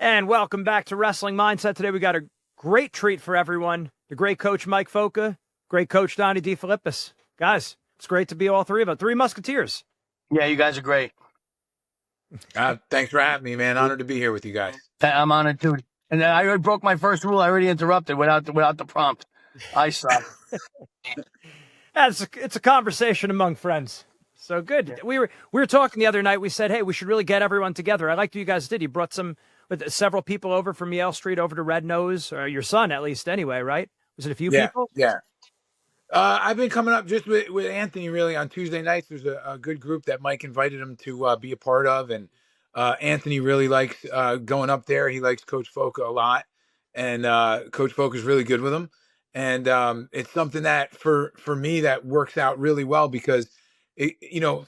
And welcome back to Wrestling Mindset. Today we got a great treat for everyone. The great coach Mike Foca, great coach Donnie DeFilippis. Guys, it's great to be all three of us. Three Musketeers. Yeah, you guys are great. Thanks for having me, man. Honored to be here with you guys. I'm honored too. And I already broke my first rule. I already interrupted without the prompt. I suck. It's a conversation among friends. So good. Yeah. We were talking the other night. We said, hey, we should really get everyone together. I liked what you guys did. You brought several people over from Yale Street over to Red Nose, or your son at least anyway, right? Was it a few people? Yeah. I've been coming up just with Anthony really on Tuesday nights. There's a good group that Mike invited him to be a part of. And Anthony really likes going up there. He likes Coach Foca a lot. And Coach Foca is really good with him. And it's something that for me that works out really well because,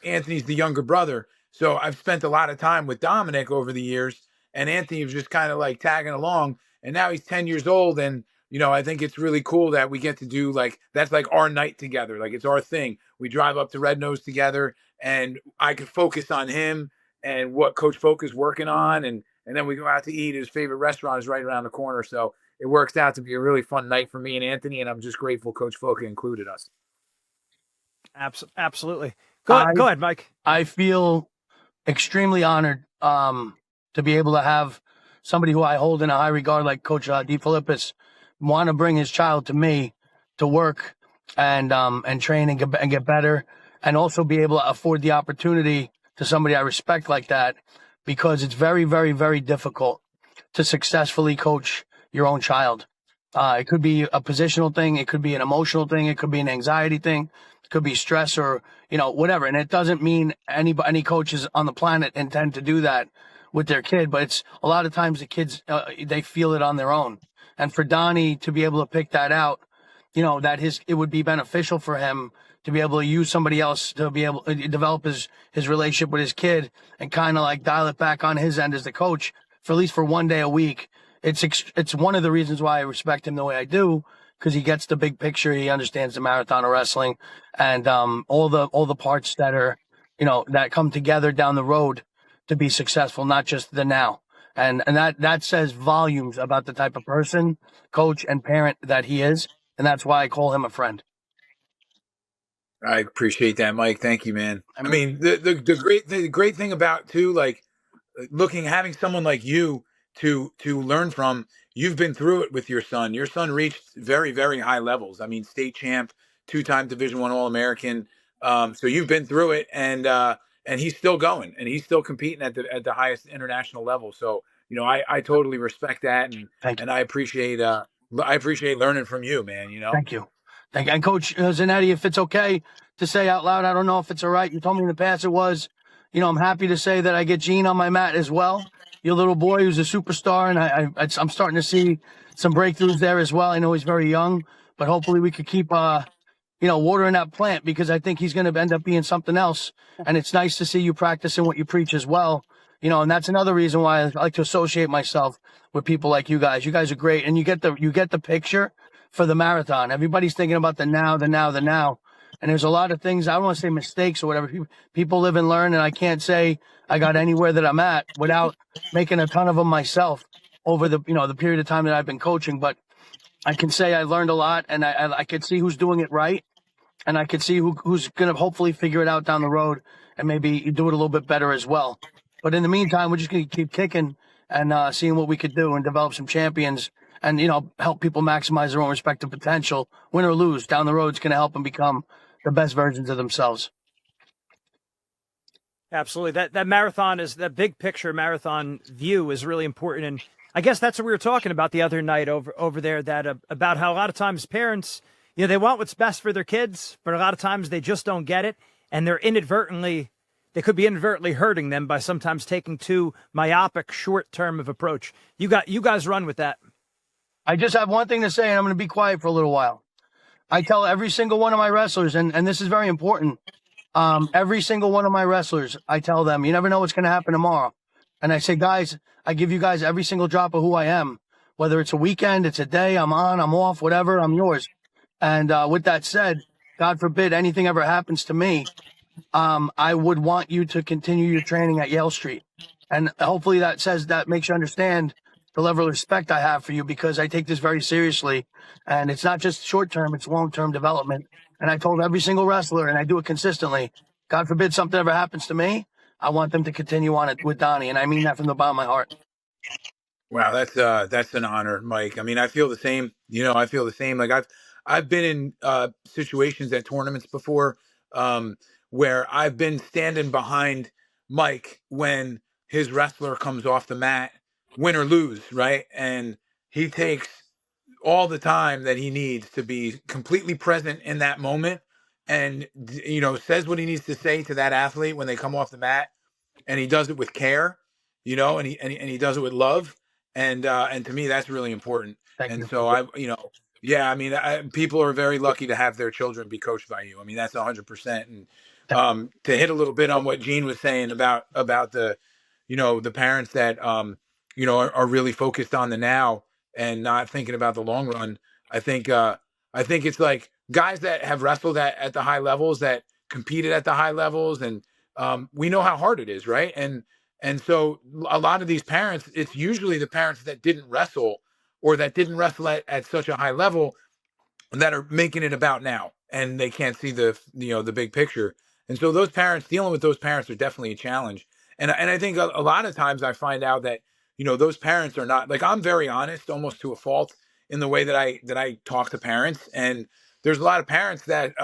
Anthony's the younger brother. So I've spent a lot of time with Dominic over the years. And Anthony was just kind of like tagging along. And now he's 10 years old. And I think it's really cool that we get to do that's like our night together. Like it's our thing. We drive up to Red Nose together and I can focus on him and what Coach Foca is working on. And then we go out to eat. His favorite restaurant is right around the corner. So it works out to be a really fun night for me and Anthony. And I'm just grateful Coach Foca included us. Absolutely. Go ahead, Mike. I feel extremely honored to be able to have somebody who I hold in a high regard like Coach DeFilippis want to bring his child to me to work and train and get better, and also be able to afford the opportunity to somebody I respect like that, because it's very, very, very difficult to successfully coach your own child. It could be a positional thing. It could be an emotional thing. It could be an anxiety thing. It could be stress or, whatever. And it doesn't mean any coaches on the planet intend to do that with their kid, but it's a lot of times the kids, they feel it on their own. And for Donnie to be able to pick that out, it would be beneficial for him to be able to use somebody else to be able to develop his relationship with his kid and kind of like dial it back on his end as the coach for at least for one day a week. It's one of the reasons why I respect him the way I do, because he gets the big picture. He understands the marathon of wrestling and all the parts that are, that come together down the road to be successful, not just the now. And that says volumes about the type of person, coach, and parent that he is. And that's why I call him a friend. I appreciate that, Mike. Thank you, man. I mean, the great thing about too, like having someone like you to learn from. You've been through it with your son. Your son reached very, very high levels. I mean, state champ, 2-time Division I All-American. So you've been through it, and he's still going, and he's still competing at the highest international level. So I totally respect that, and I appreciate learning from you, man. Thank you. And Coach Zannetti, if it's okay to say out loud, I don't know if it's all right. You told me in the past it was. I'm happy to say that I get Gene on my mat as well. Your little boy who's a superstar, and I'm starting to see some breakthroughs there as well. I know he's very young, but hopefully we could keep watering that plant, because I think he's going to end up being something else. And it's nice to see you practicing what you preach as well. And that's another reason why I like to associate myself with people like you guys. You guys are great, and you get the picture for the marathon. Everybody's thinking about the now. And there's a lot of things, I don't want to say mistakes or whatever. People live and learn, and I can't say I got anywhere that I'm at without making a ton of them myself over the period of time that I've been coaching. But I can say I learned a lot, and I could see who's doing it right. And I could see who's going to hopefully figure it out down the road and maybe do it a little bit better as well. But in the meantime, we're just going to keep kicking and seeing what we could do and develop some champions and, help people maximize their own respective potential. Win or lose, down the road, it's going to help them become the best versions of themselves. Absolutely. That marathon that big picture marathon view is really important. And I guess that's what we were talking about the other night over there, about how a lot of times parents, they want what's best for their kids, but a lot of times they just don't get it. And they could be inadvertently hurting them by sometimes taking too myopic, short-term of approach. You guys run with that. I just have one thing to say, and I'm going to be quiet for a little while. I tell every single one of my wrestlers, and this is very important. Every single one of my wrestlers, I tell them, you never know what's going to happen tomorrow. And I say, guys, I give you guys every single drop of who I am, whether it's a weekend, it's a day, I'm on, I'm off, whatever, I'm yours. And with that said, God forbid anything ever happens to me, I would want you to continue your training at Yale Street And hopefully that makes you understand the level of respect I have for you, because I take this very seriously. And it's not just short term, it's long term development. And I told every single wrestler, and I do it consistently, God forbid something ever happens to me, I want them to continue on it with Donnie. And I mean that from the bottom of my heart. Wow, that's an honor, Mike. I mean, I feel the same. I feel the same. Like I've been in situations at tournaments before, where I've been standing behind Mike when his wrestler comes off the mat, win or lose, right? And he takes all the time that he needs to be completely present in that moment, and says what he needs to say to that athlete when they come off the mat, and he does it with care, and he does it with love, and to me that's really important. Thank And you. so yeah, I mean, people are very lucky to have their children be coached by you. I mean, that's 100%. And to hit a little bit on what Gene was saying about the the parents that are really focused on the now and not thinking about the long run. I think it's like guys that have wrestled at the high levels, that competed at the high levels, and we know how hard it is, right? And so a lot of these parents, it's usually the parents that didn't wrestle, or that didn't wrestle at such a high level, that are making it about now, and they can't see the big picture. And so those parents, dealing with those parents, are definitely a challenge. And I think a lot of times I find out that those parents are not, like, I'm very honest, almost to a fault, in the way that I talk to parents. And there's a lot of parents that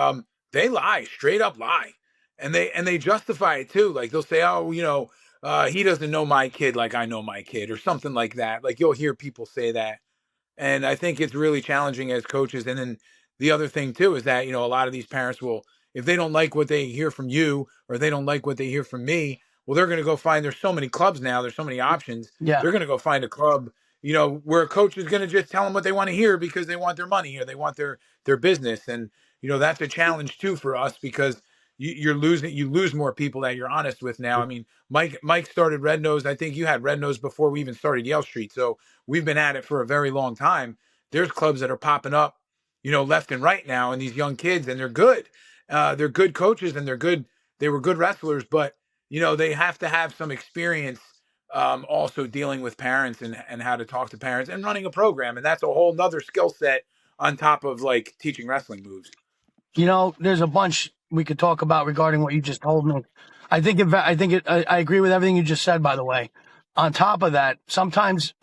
they lie, straight up lie, and they justify it too. Like, they'll say, oh, he doesn't know my kid like I know my kid, or something like that. Like, you'll hear people say that. And I think it's really challenging as coaches. And then the other thing too is that, a lot of these parents will, if they don't like what they hear from you, or they don't like what they hear from me, well, they're going to go find, there's so many clubs now, there's so many options. Yeah. They're going to go find a club, where a coach is going to just tell them what they want to hear, because they want their money, or they want their business. And, that's a challenge too for us, because you lose more people that you're honest with now. I mean, Mike started Red Nose. I think you had Red Nose before we even started Yale Street. So we've been at it for a very long time. There's clubs that are popping up, left and right now, and these young kids, and they're good. They're good coaches, and they're good. They were good wrestlers, but they have to have some experience, also dealing with parents, and how to talk to parents, and running a program. And that's a whole nother skill set on top of, like, teaching wrestling moves. There's a bunch we could talk about regarding what you just told me. I agree with everything you just said, by the way. On top of that, sometimes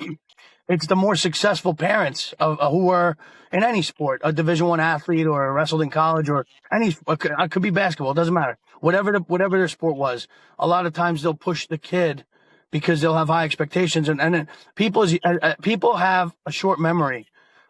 it's the more successful parents who are in any sport, a Division I athlete, or wrestled in college, or it could be basketball. It doesn't matter. Whatever their sport was, a lot of times they'll push the kid because they'll have high expectations. And then people have a short memory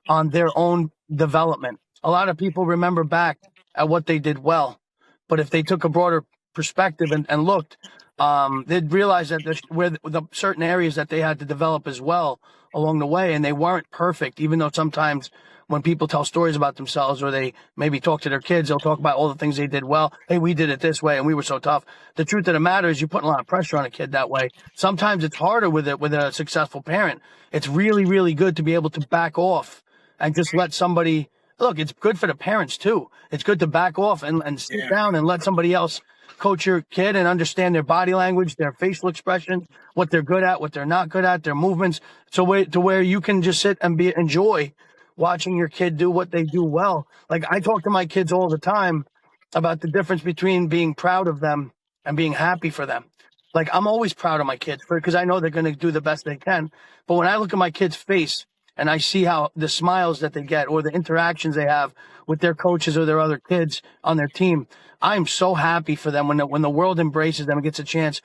on their own development. A lot of people remember back at what they did well, but if they took a broader perspective and looked, they'd realize that the certain areas that they had to develop as well along the way, and they weren't perfect. Even though sometimes when people tell stories about themselves, or they maybe talk to their kids, they'll talk about all the things they did well. Hey, we did it this way, and we were so tough. The truth of the matter is, you're putting a lot of pressure on a kid that way. Sometimes it's harder with a successful parent. It's really, really good to be able to back off and just let somebody. Look, it's good for the parents too. It's good to back off and sit down and let somebody else coach your kid and understand their body language, their facial expressions, what they're good at, what they're not good at, their movements. To where you can just sit and enjoy watching your kid do what they do well. Like, I talk to my kids all the time about the difference between being proud of them and being happy for them. Like, I'm always proud of my kids because I know they're going to do the best they can. But when I look at my kid's face and I see how the smiles that they get, or the interactions they have with their coaches or their other kids on their team, I'm so happy for them when the world embraces them and gets a chance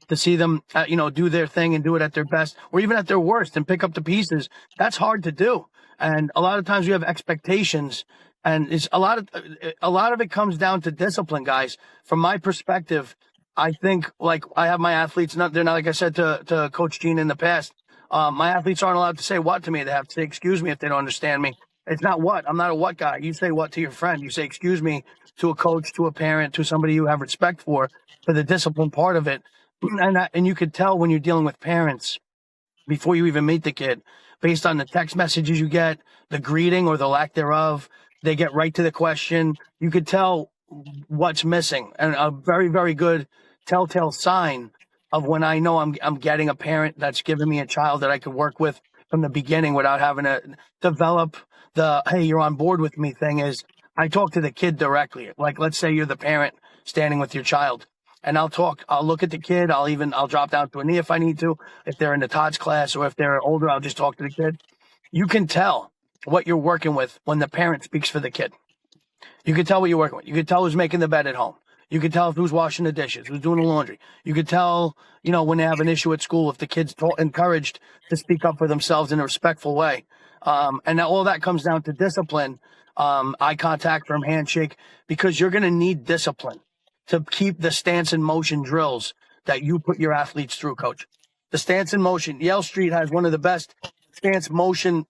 to see them, do their thing and do it at their best, or even at their worst, and pick up the pieces. That's hard to do. And a lot of times we have expectations, and it's a lot of it comes down to discipline, guys. From my perspective, I think, like, I have my athletes, they're not, like I said to Coach Gene in the past, my athletes aren't allowed to say what to me. They have to say excuse me if they don't understand me. It's not what. I'm not a what guy. You say what to your friend. You say excuse me to a coach, to a parent, to somebody you have respect for the discipline part of it. And you could tell when you're dealing with parents before you even meet the kid, based on the text messages you get, the greeting or the lack thereof. They get right to the question. You could tell what's missing. And a very, very good telltale sign of when I know I'm getting a parent that's giving me a child that I could work with from the beginning without having to develop the, hey, you're on board with me thing, is I talk to the kid directly. Like, let's say you're the parent standing with your child, and I'll look at the kid. I'll drop down to a knee if I need to. If they're in the Todd's class, or if they're older, I'll just talk to the kid. You can tell what you're working with when the parent speaks for the kid. You can tell what you're working with. You can tell who's making the bed at home. You can tell who's washing the dishes, who's doing the laundry. You can tell, when they have an issue at school, if the kid's encouraged to speak up for themselves in a respectful way. And all that comes down to discipline, eye contact, firm handshake, because you're going to need discipline to keep the stance and motion drills that you put your athletes through, coach. The stance and motion. Yale Street has one of the best stance motion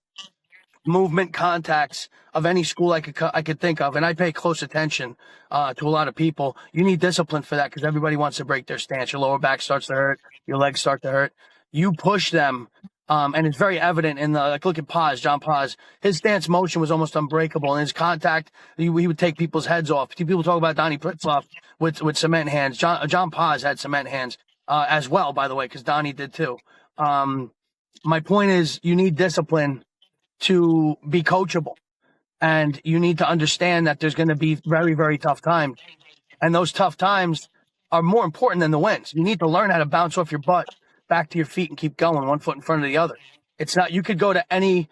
movement contacts of any school I could think of, and I pay close attention to a lot of people. You need discipline for that, because everybody wants to break their stance. Your lower back starts to hurt, your legs start to hurt. You push them, and it's very evident in the look at Paz, John Paz. His stance motion was almost unbreakable, and his contact, he would take people's heads off. People talk about Donnie Pritzloff with cement hands. John Paz had cement hands as well, by the way, because Donnie did too. My point is, you need discipline to be coachable, and you need to understand that there's going to be very, very tough times, and those tough times are more important than the wins. You need to learn how to bounce off your butt back to your feet and keep going, one foot in front of the other. It's not, you could go to any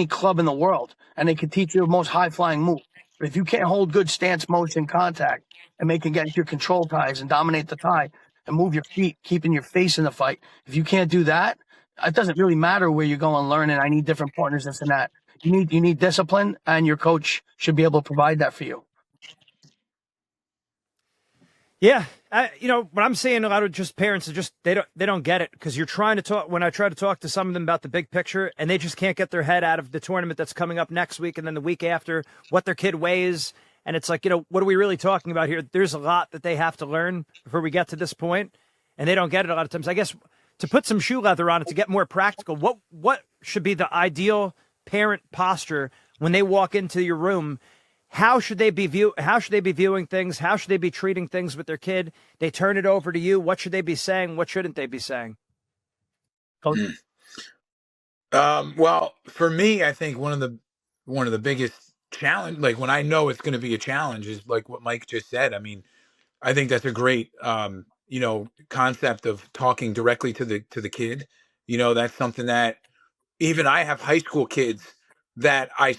club in the world and they could teach you the most high flying move, but if you can't hold good stance, motion, contact, and make and get your control ties and dominate the tie and move your feet, keeping your face in the fight, if you can't do that, it doesn't really matter where you go and learn, and I need different partners, this and that. You need discipline, and your coach should be able to provide that for you. Yeah, what I'm seeing, a lot of just parents are just they don't get it, because you're trying to talk. When I try to talk to some of them about the big picture, and they just can't get their head out of the tournament that's coming up next week, and then the week after, what their kid weighs, and it's like, what are we really talking about here? There's a lot that they have to learn before we get to this point, and they don't get it a lot of times. I guess, to put some shoe leather on it, to get more practical, what should be the ideal parent posture when they walk into your room? How should they be viewing things? How should they be treating things with their kid? They turn it over to you. What should they be saying? What shouldn't they be saying? Well, for me, I think one of the biggest challenge, like when I know it's going to be a challenge, is like what Mike just said. I mean, I think that's a great concept of talking directly to the kid. That's something that even I have high school kids that I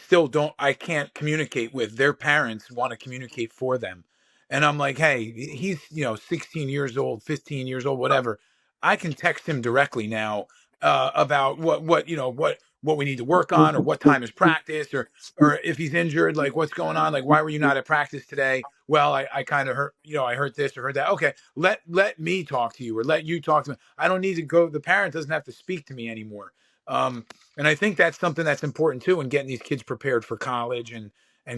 can't communicate with. Their parents want to communicate for them. And I'm like, hey, he's, 16 years old, 15 years old, whatever. I can text him directly now about what we need to work on, or what time is practice, or if he's injured, like what's going on, like why were you not at practice today? Well, I kind of heard, I heard this or heard that. Okay, let me talk to you, or let you talk to me. I don't need to go. The parent doesn't have to speak to me anymore. And I think that's something that's important too, in getting these kids prepared for college and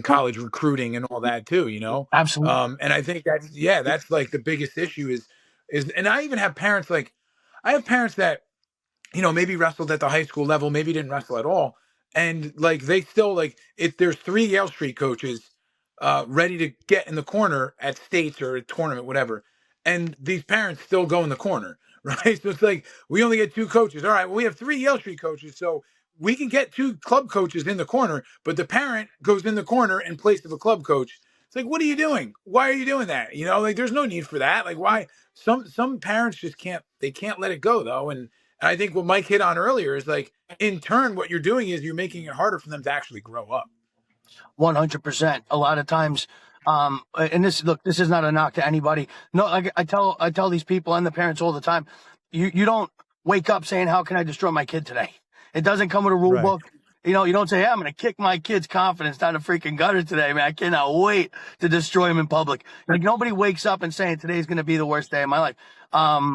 college recruiting and all that too, Absolutely. And I think that's like the biggest issue is, and I even have parents, like I have parents that, maybe wrestled at the high school level, maybe didn't wrestle at all. And like, they still, like, if there's 3 Yale Street coaches ready to get in the corner at states or a tournament, whatever, and these parents still go in the corner, right? So it's like, we only get 2 coaches. All right, well, we have 3 Yale Street coaches, so we can get 2 club coaches in the corner, but the parent goes in the corner in place of a club coach. It's like, what are you doing? Why are you doing that? Like, there's no need for that. Like, why? Some parents just can't let it go, though. And I think what Mike hit on earlier is, like, in turn, what you're doing is you're making it harder for them to actually grow up. 100%. A lot of times, and this is not a knock to anybody. No, like I tell these people and the parents all the time, you don't wake up saying, how can I destroy my kid today? It doesn't come with a rule book. You don't say, hey, I'm going to kick my kid's confidence down the freaking gutter today, man. I cannot wait to destroy him in public. Like, nobody wakes up and saying today's going to be the worst day of my life.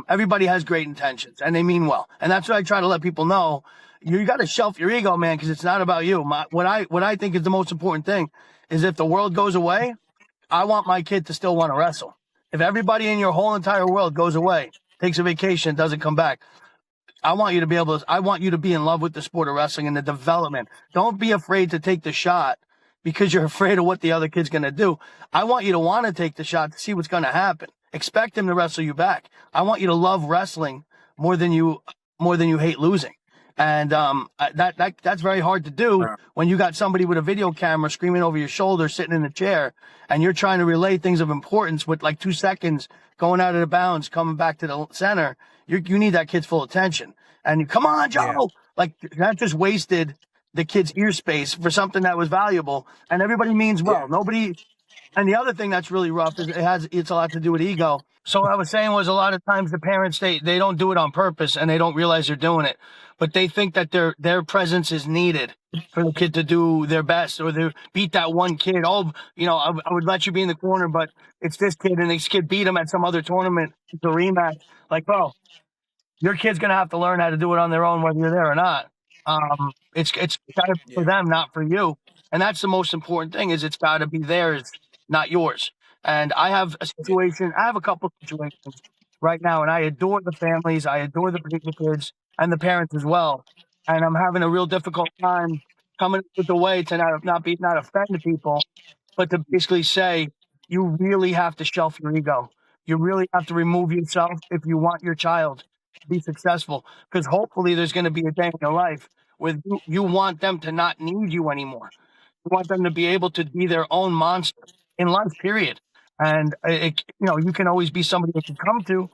Everybody has great intentions and they mean well. And that's what I try to let people know. You got to shelf your ego, man, because it's not about you. What I think is the most important thing is, if the world goes away, I want my kid to still want to wrestle. If everybody in your whole entire world goes away, takes a vacation, doesn't come back, I want you to be in love with the sport of wrestling and the development. Don't be afraid to take the shot because you're afraid of what the other kid's going to do. I want you to want to take the shot to see what's going to happen. expect him to wrestle you back. I want you to love wrestling more than you hate losing. And that's very hard to do when you got somebody with a video camera screaming over your shoulder, sitting in a chair, and you're trying to relay things of importance with like 2 seconds going out of the bounds, coming back to the center. You need that kid's full attention. And you, come on, Joe, Yeah. like that just wasted the kid's ear space for something that was valuable. And everybody means well. Yeah. Nobody. And the other thing that's really rough is it's a lot to do with ego. So what I was saying was, a lot of times the parents, they don't do it on purpose and they don't realize they're doing it, but they think that their presence is needed for the kid to do their best, or they beat that one kid. Oh, I would let you be in the corner, but it's this kid, and this kid beat him at some other tournament, the rematch. Like, bro, your kid's gonna have to learn how to do it on their own, whether you're there or not. It's gotta be for them, not for you. And that's the most important thing, is it's gotta be theirs, not yours. And I have a couple situations right now, and I adore the families, I adore the particular kids and the parents as well. And I'm having a real difficult time coming up with a way to not offend people, but to basically say, you really have to shelf your ego. You really have to remove yourself if you want your child to be successful. Because hopefully there's going to be a day in your life where you want them to not need you anymore. You want them to be able to be their own monster in life, period. And you can always be somebody that you come to,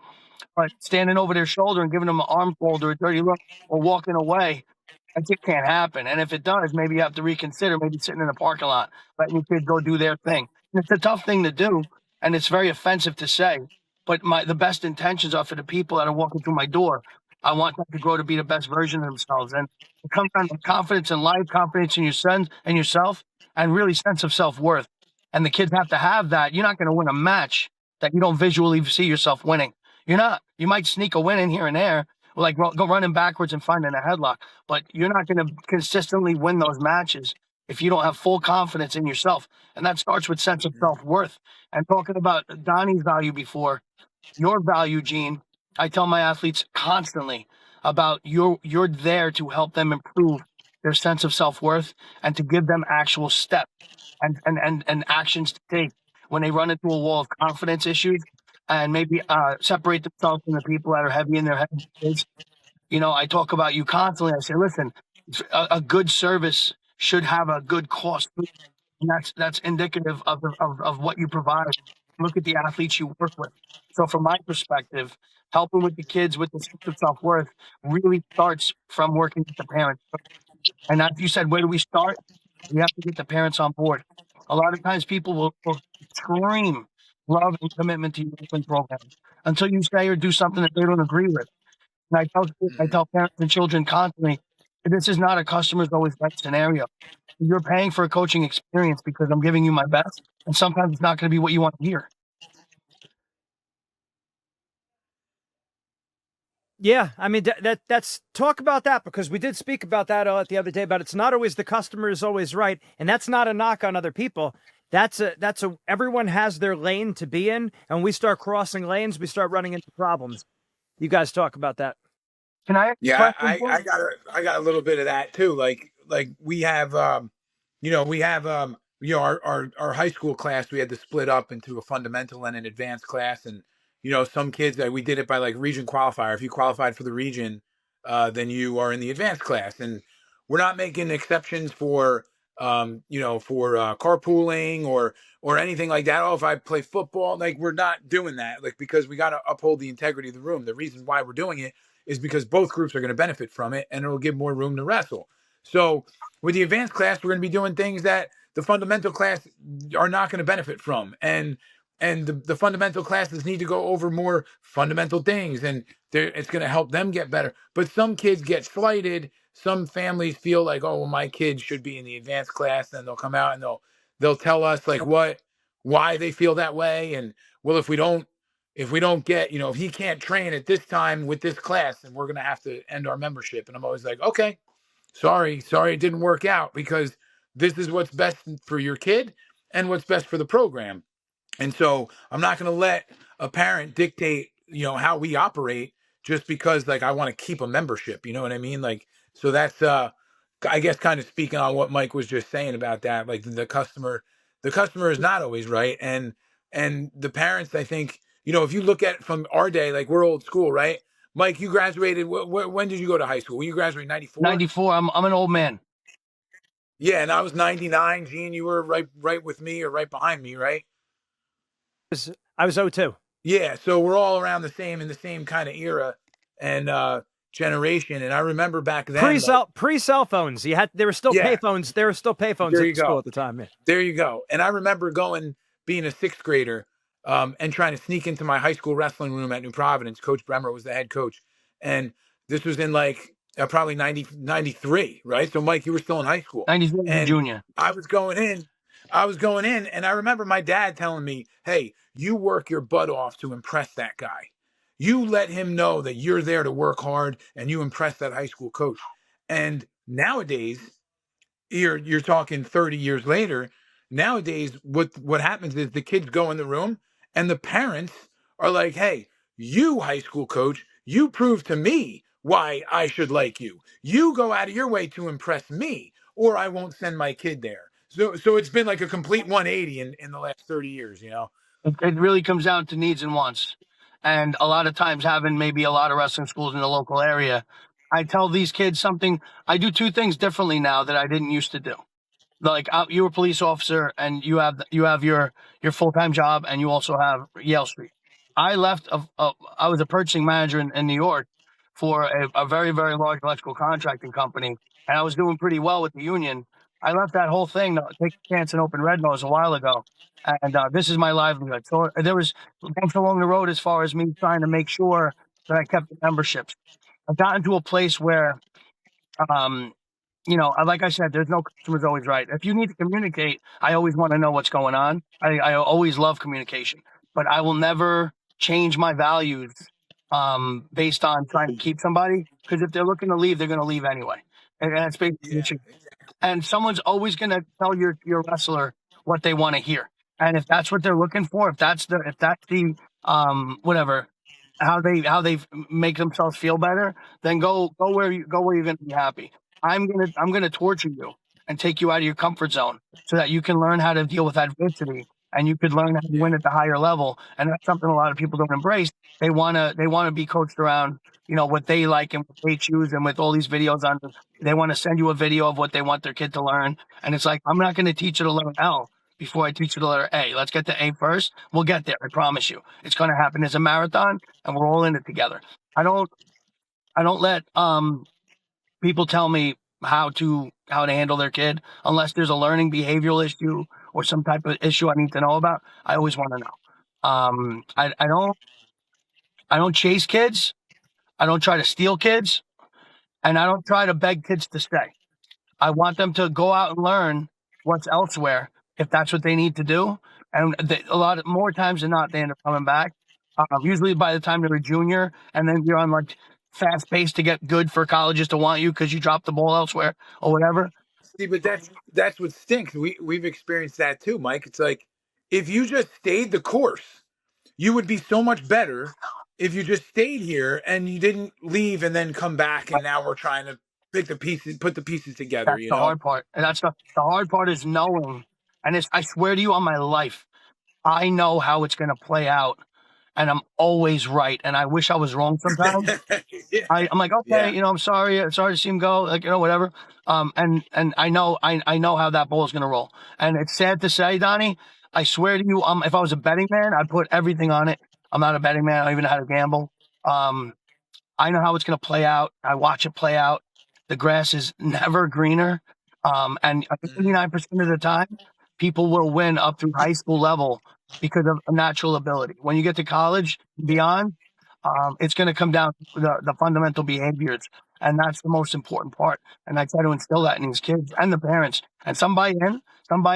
but standing over their shoulder and giving them an arm fold or a dirty look or walking away, that just can't happen. And if it does, maybe you have to reconsider, maybe sitting in a parking lot, letting your kids go do their thing. And it's a tough thing to do, and it's very offensive to say, but the best intentions are for the people that are walking through my door. I want them to grow to be the best version of themselves. And it comes down to confidence in life, confidence in your son and yourself, and really sense of self-worth. And the kids have to have that. You're not going to win a match that you don't visually see yourself winning. You're not. You might sneak a win in here and there, like go running backwards and finding a headlock, but you're not going to consistently win those matches if you don't have full confidence in yourself. And that starts with sense of self-worth. And talking about Donnie's value before, your value, Gene, I tell my athletes constantly about you're there to help them improve their sense of self-worth and to give them actual steps and actions to take when they run into a wall of confidence issues, and maybe separate themselves from the people that are heavy in their heads. I talk about you constantly. I say, listen, a good service should have a good cost. And that's indicative of what you provide. Look at the athletes you work with. So from my perspective, helping with the kids with the sense of self-worth really starts from working with the parents. And as you said, where do we start? We have to get the parents on board. A lot of times people will scream love and commitment to your open program until you say or do something that they don't agree with. And I tell parents and children constantly, this is not a customer's always right scenario. You're paying for a coaching experience because I'm giving you my best, and sometimes it's not going to be what you want to hear. Yeah, I mean that's talk about that, because we did speak about that the other day. But it's not always the customer is always right, and that's not a knock on other people. That's a everyone has their lane to be in, and when we start crossing lanes, we start running into problems. You guys talk about that. Can I? Yeah, I got a little bit of that too. Like we have our high school class, we had to split up into a fundamental and an advanced class. And some kids, we did it by like region qualifier. If you qualified for the region, then you are in the advanced class. And we're not making exceptions for carpooling or anything like that. Oh, if I play football, like, we're not doing that, like, because we got to uphold the integrity of the room. The reason why we're doing it is because both groups are going to benefit from it, and it'll give more room to wrestle. So with the advanced class, we're going to be doing things that the fundamental class are not going to benefit from. And the fundamental classes need to go over more fundamental things, and it's going to help them get better. But some kids get slighted. Some families feel like, oh, well, my kid should be in the advanced class, and they'll come out and they'll tell us like why they feel that way. And, well, if we don't get, if he can't train at this time with this class, then we're going to have to end our membership. And I'm always like, okay, sorry, it didn't work out, because this is what's best for your kid and what's best for the program. And so I'm not going to let a parent dictate, how we operate just because, like, I want to keep a membership. You know what I mean? Like, so that's, I guess, kind of speaking on what Mike was just saying about that. Like, the customer is not always right. And the parents, I think, You know, if you look at it from our day, like we're old school, right? Mike, you graduated. When did you go to high school? You graduated 94? 94. I'm an old man. Yeah, and I was 99. Gene, you were right with me or right behind me, right? I was 02. Yeah, so we're all around the same in the same kind of era and generation. And I remember back then, Pre cell phones. There were still yeah, payphones. There were still payphones there at you the school go. at the time. Yeah. There you go. And I remember being a sixth grader, and trying to sneak into my high school wrestling room at New Providence. Coach Bremer was the head coach. And this was in like probably 93, right? So, Mike, you were still in high school. 93 And junior. I was going in. And I remember my dad telling me, hey, you work your butt off to impress that guy. You let him know that you're there to work hard and you impress that high school coach. And nowadays, you're talking 30 years later. Nowadays, what happens is the kids go in the room and the parents are like, hey, you high school coach, you prove to me why I should like you. You go out of your way to impress me, or I won't send my kid there. So it's been like a complete 180 in the last 30 years, you know. It really comes down to needs and wants. And a lot of times, having maybe a lot of wrestling schools in the local area, I tell these kids something. I do two things differently now that I didn't used to do. Like, you're a police officer and you have your full-time job, and you also have Yale Street. I left. I was a purchasing manager in New York for a very, very large electrical contracting company, and I was doing pretty well with the union. I left that whole thing to take a chance and open Red Nose a while ago, and this is my livelihood. So there was bumps along the road as far as me trying to make sure that I kept the memberships. I've gotten to a place where, like I said, there's no customer's always right. If you need to communicate, I always want to know what's going on. I always love communication, but I will never change my values based on trying to keep somebody, because if they're looking to leave, they're going to leave anyway. And that's basically the Yeah, issue. And someone's always going to tell your wrestler what they want to hear. And if that's what they're looking for, if that's the whatever, how they make themselves feel better, then go where you're going to be happy. I'm gonna torture you and take you out of your comfort zone so that you can learn how to deal with adversity, and you could learn how to win at the higher level. And that's something a lot of people don't embrace. They wanna be coached around, what they like and what they choose, and with all these videos on, they want to send you a video of what they want their kid to learn. And it's like, I'm not going to teach you to learn L before I teach you the letter A. Let's get to A first. We'll get there. I promise you. It's going to happen as a marathon, and we're all in it together. I don't let people tell me how to handle their kid unless there's a learning behavioral issue or some type of issue I need to know about. I always want to know. I don't chase kids. I don't try to steal kids, and I don't try to beg kids to stay. I want them to go out and learn what's elsewhere if that's what they need to do. And a lot of more times than not, they end up coming back. Usually by the time they're a junior, and then you're on like fast pace to get good for colleges to want you because you dropped the ball elsewhere or whatever. see, but that's what stinks. We've experienced that too, Mike. It's like if you just stayed the course, you would be so much better if you just stayed here and you didn't leave and then come back. And now we're trying to put the pieces together. That's the hard part. And that's the hard part is knowing. And I swear to you on my life, I know how it's going to play out, and I'm always right. And I wish I was wrong sometimes. Yeah. I'm like, okay, Yeah. I'm sorry to see him go, like, whatever. And I know how that ball is going to roll. And it's sad to say, Donnie, I swear to you, if I was a betting man, I'd put everything on it. I'm not a betting man. I don't even know how to gamble. I know how it's going to play out. I watch it play out. The grass is never greener. And Mhm. 89% of the time, people will win up through high school level because of natural ability. When you get to college and beyond, it's going to come down to the fundamental behaviors. And that's the most important part. And I try to instill that in these kids and the parents. And some buy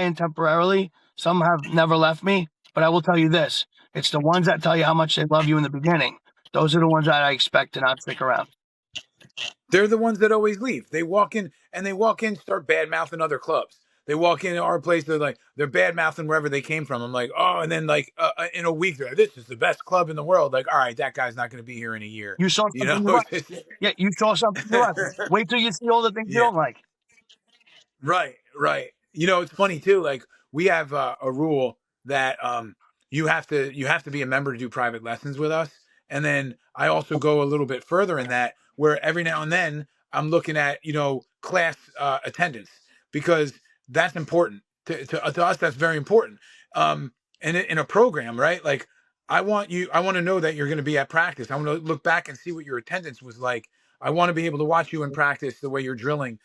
in temporarily. Some have never left me. But I will tell you this, it's the ones that tell you how much they love you in the beginning. Those are the ones that I expect to not stick around. They're the ones that always leave. They walk in, start bad mouthing other clubs. They walk into our place, they're bad mouthing wherever they came from. I'm like, oh, and then like in a week, they're like, this is the best club in the world. Like, all right, that guy's not going to be here in a year. You saw You know? something you like. Yeah, you saw something you like. Wait till you see all the things you Yeah. don't like. Right, right. You know, it's funny too. Like we have a rule that you have to be a member to do private lessons with us. And then I also go a little bit further in that, where every now and then I'm looking at, class attendance, because that's important to us. That's very important. And in a program, right? Like, I want to know that you're going to be at practice. I want to look back and see what your attendance was like. I want to be able to watch you in practice, the way you're drilling.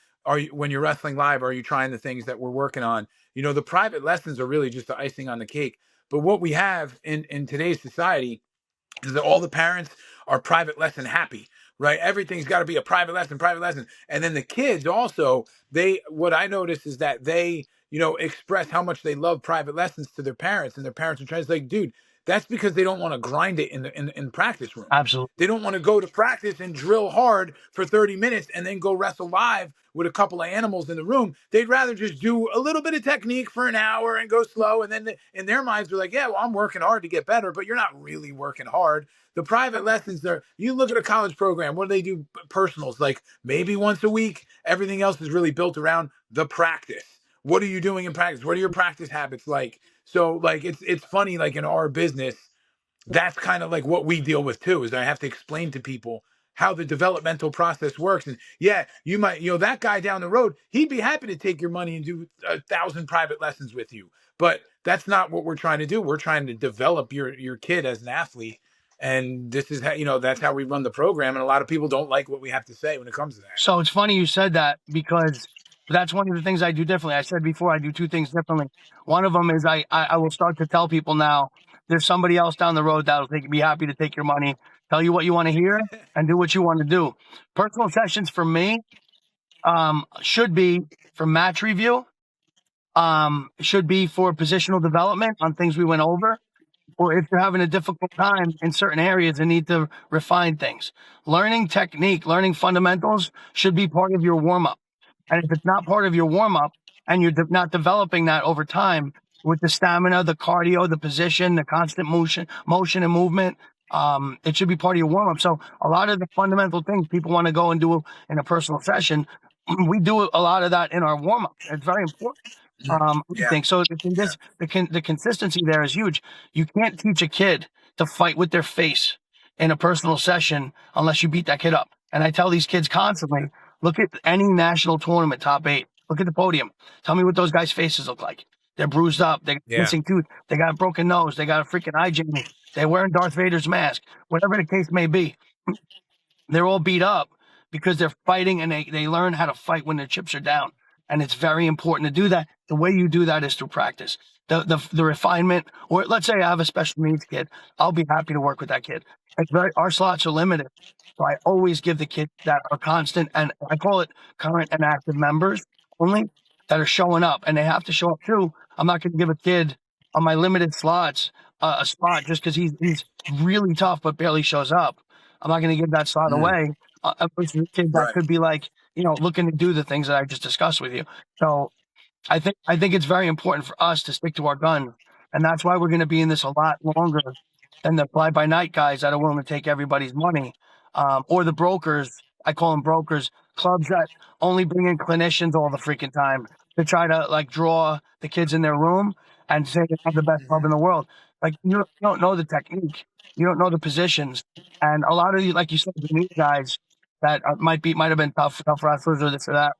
When you're wrestling live, are you trying the things that we're working on? The private lessons are really just the icing on the cake. But what we have in today's society is that all the parents are private lesson happy, right? Everything's got to be a private lesson, private lesson. And then the kids also, what I notice is that they, express how much they love private lessons to their parents, and their parents are trying to, like, dude, that's because they don't want to grind it in practice room. Absolutely. They don't want to go to practice and drill hard for 30 minutes and then go wrestle live with a couple of animals in the room. They'd rather just do a little bit of technique for an hour and go slow. And then in their minds, they're like, yeah, well, I'm working hard to get better, but you're not really working hard. The private lessons you look at a college program, what do they do? Personals, like maybe once a week. Everything else is really built around the practice. What are you doing in practice? What are your practice habits like? So, like, it's funny, like, in our business, that's kind of like what we deal with too, is I have to explain to people how the developmental process works. And yeah, you might, that guy down the road, he'd be happy to take your money and do 1,000 private lessons with you. But that's not what we're trying to do. We're trying to develop your kid as an athlete. And this is how, that's how we run the program. And a lot of people don't like what we have to say when it comes to that. So it's funny you said that, because that's one of the things I do differently. I said before, I do two things differently. One of them is I will start to tell people now, there's somebody else down the road that'll be happy to take your money, tell you what you want to hear, and do what you want to do. Personal sessions for me should be for match review, should be for positional development on things we went over, or if you're having a difficult time in certain areas and need to refine things. Learning technique, learning fundamentals should be part of your warm-up. And if it's not part of your warm-up and you're not developing that over time with the stamina, the cardio, the position, the constant motion and movement, it should be part of your warm-up. So a lot of the fundamental things people want to go and do in a personal session, we do a lot of that in our warm-up. It's very important. I think so. The consistency there is huge. You can't teach a kid to fight with their face in a personal session unless you beat that kid up. And I tell these kids constantly, look at any national tournament, top 8. Look at the podium. Tell me what those guys' faces look like. They're bruised up. They got missing tooth. They got a broken nose. They got a freaking eye jammy. They're wearing Darth Vader's mask. Whatever the case may be, they're all beat up because they're fighting, and they learn how to fight when their chips are down. And it's very important to do that. The way you do that is through practice. The refinement, or let's say I have a special needs kid, I'll be happy to work with that kid. Our slots are limited. So I always give the kid that are constant, and I call it current and active members only, that are showing up, and they have to show up too. I'm not going to give a kid on my limited slots a spot just because he's really tough but barely shows up. I'm not going to give that slot away. A kid that could be like, looking to do the things that I just discussed with you. So I think it's very important for us to stick to our guns, and that's why we're going to be in this a lot longer than the fly-by-night guys that are willing to take everybody's money, or the brokers. I call them brokers, clubs that only bring in clinicians all the freaking time to try to like draw the kids in their room and say they have the best club in the world. Like, you don't know the technique, you don't know the positions, and a lot of you, like you said, the new guys that might have been tough wrestlers or this or that.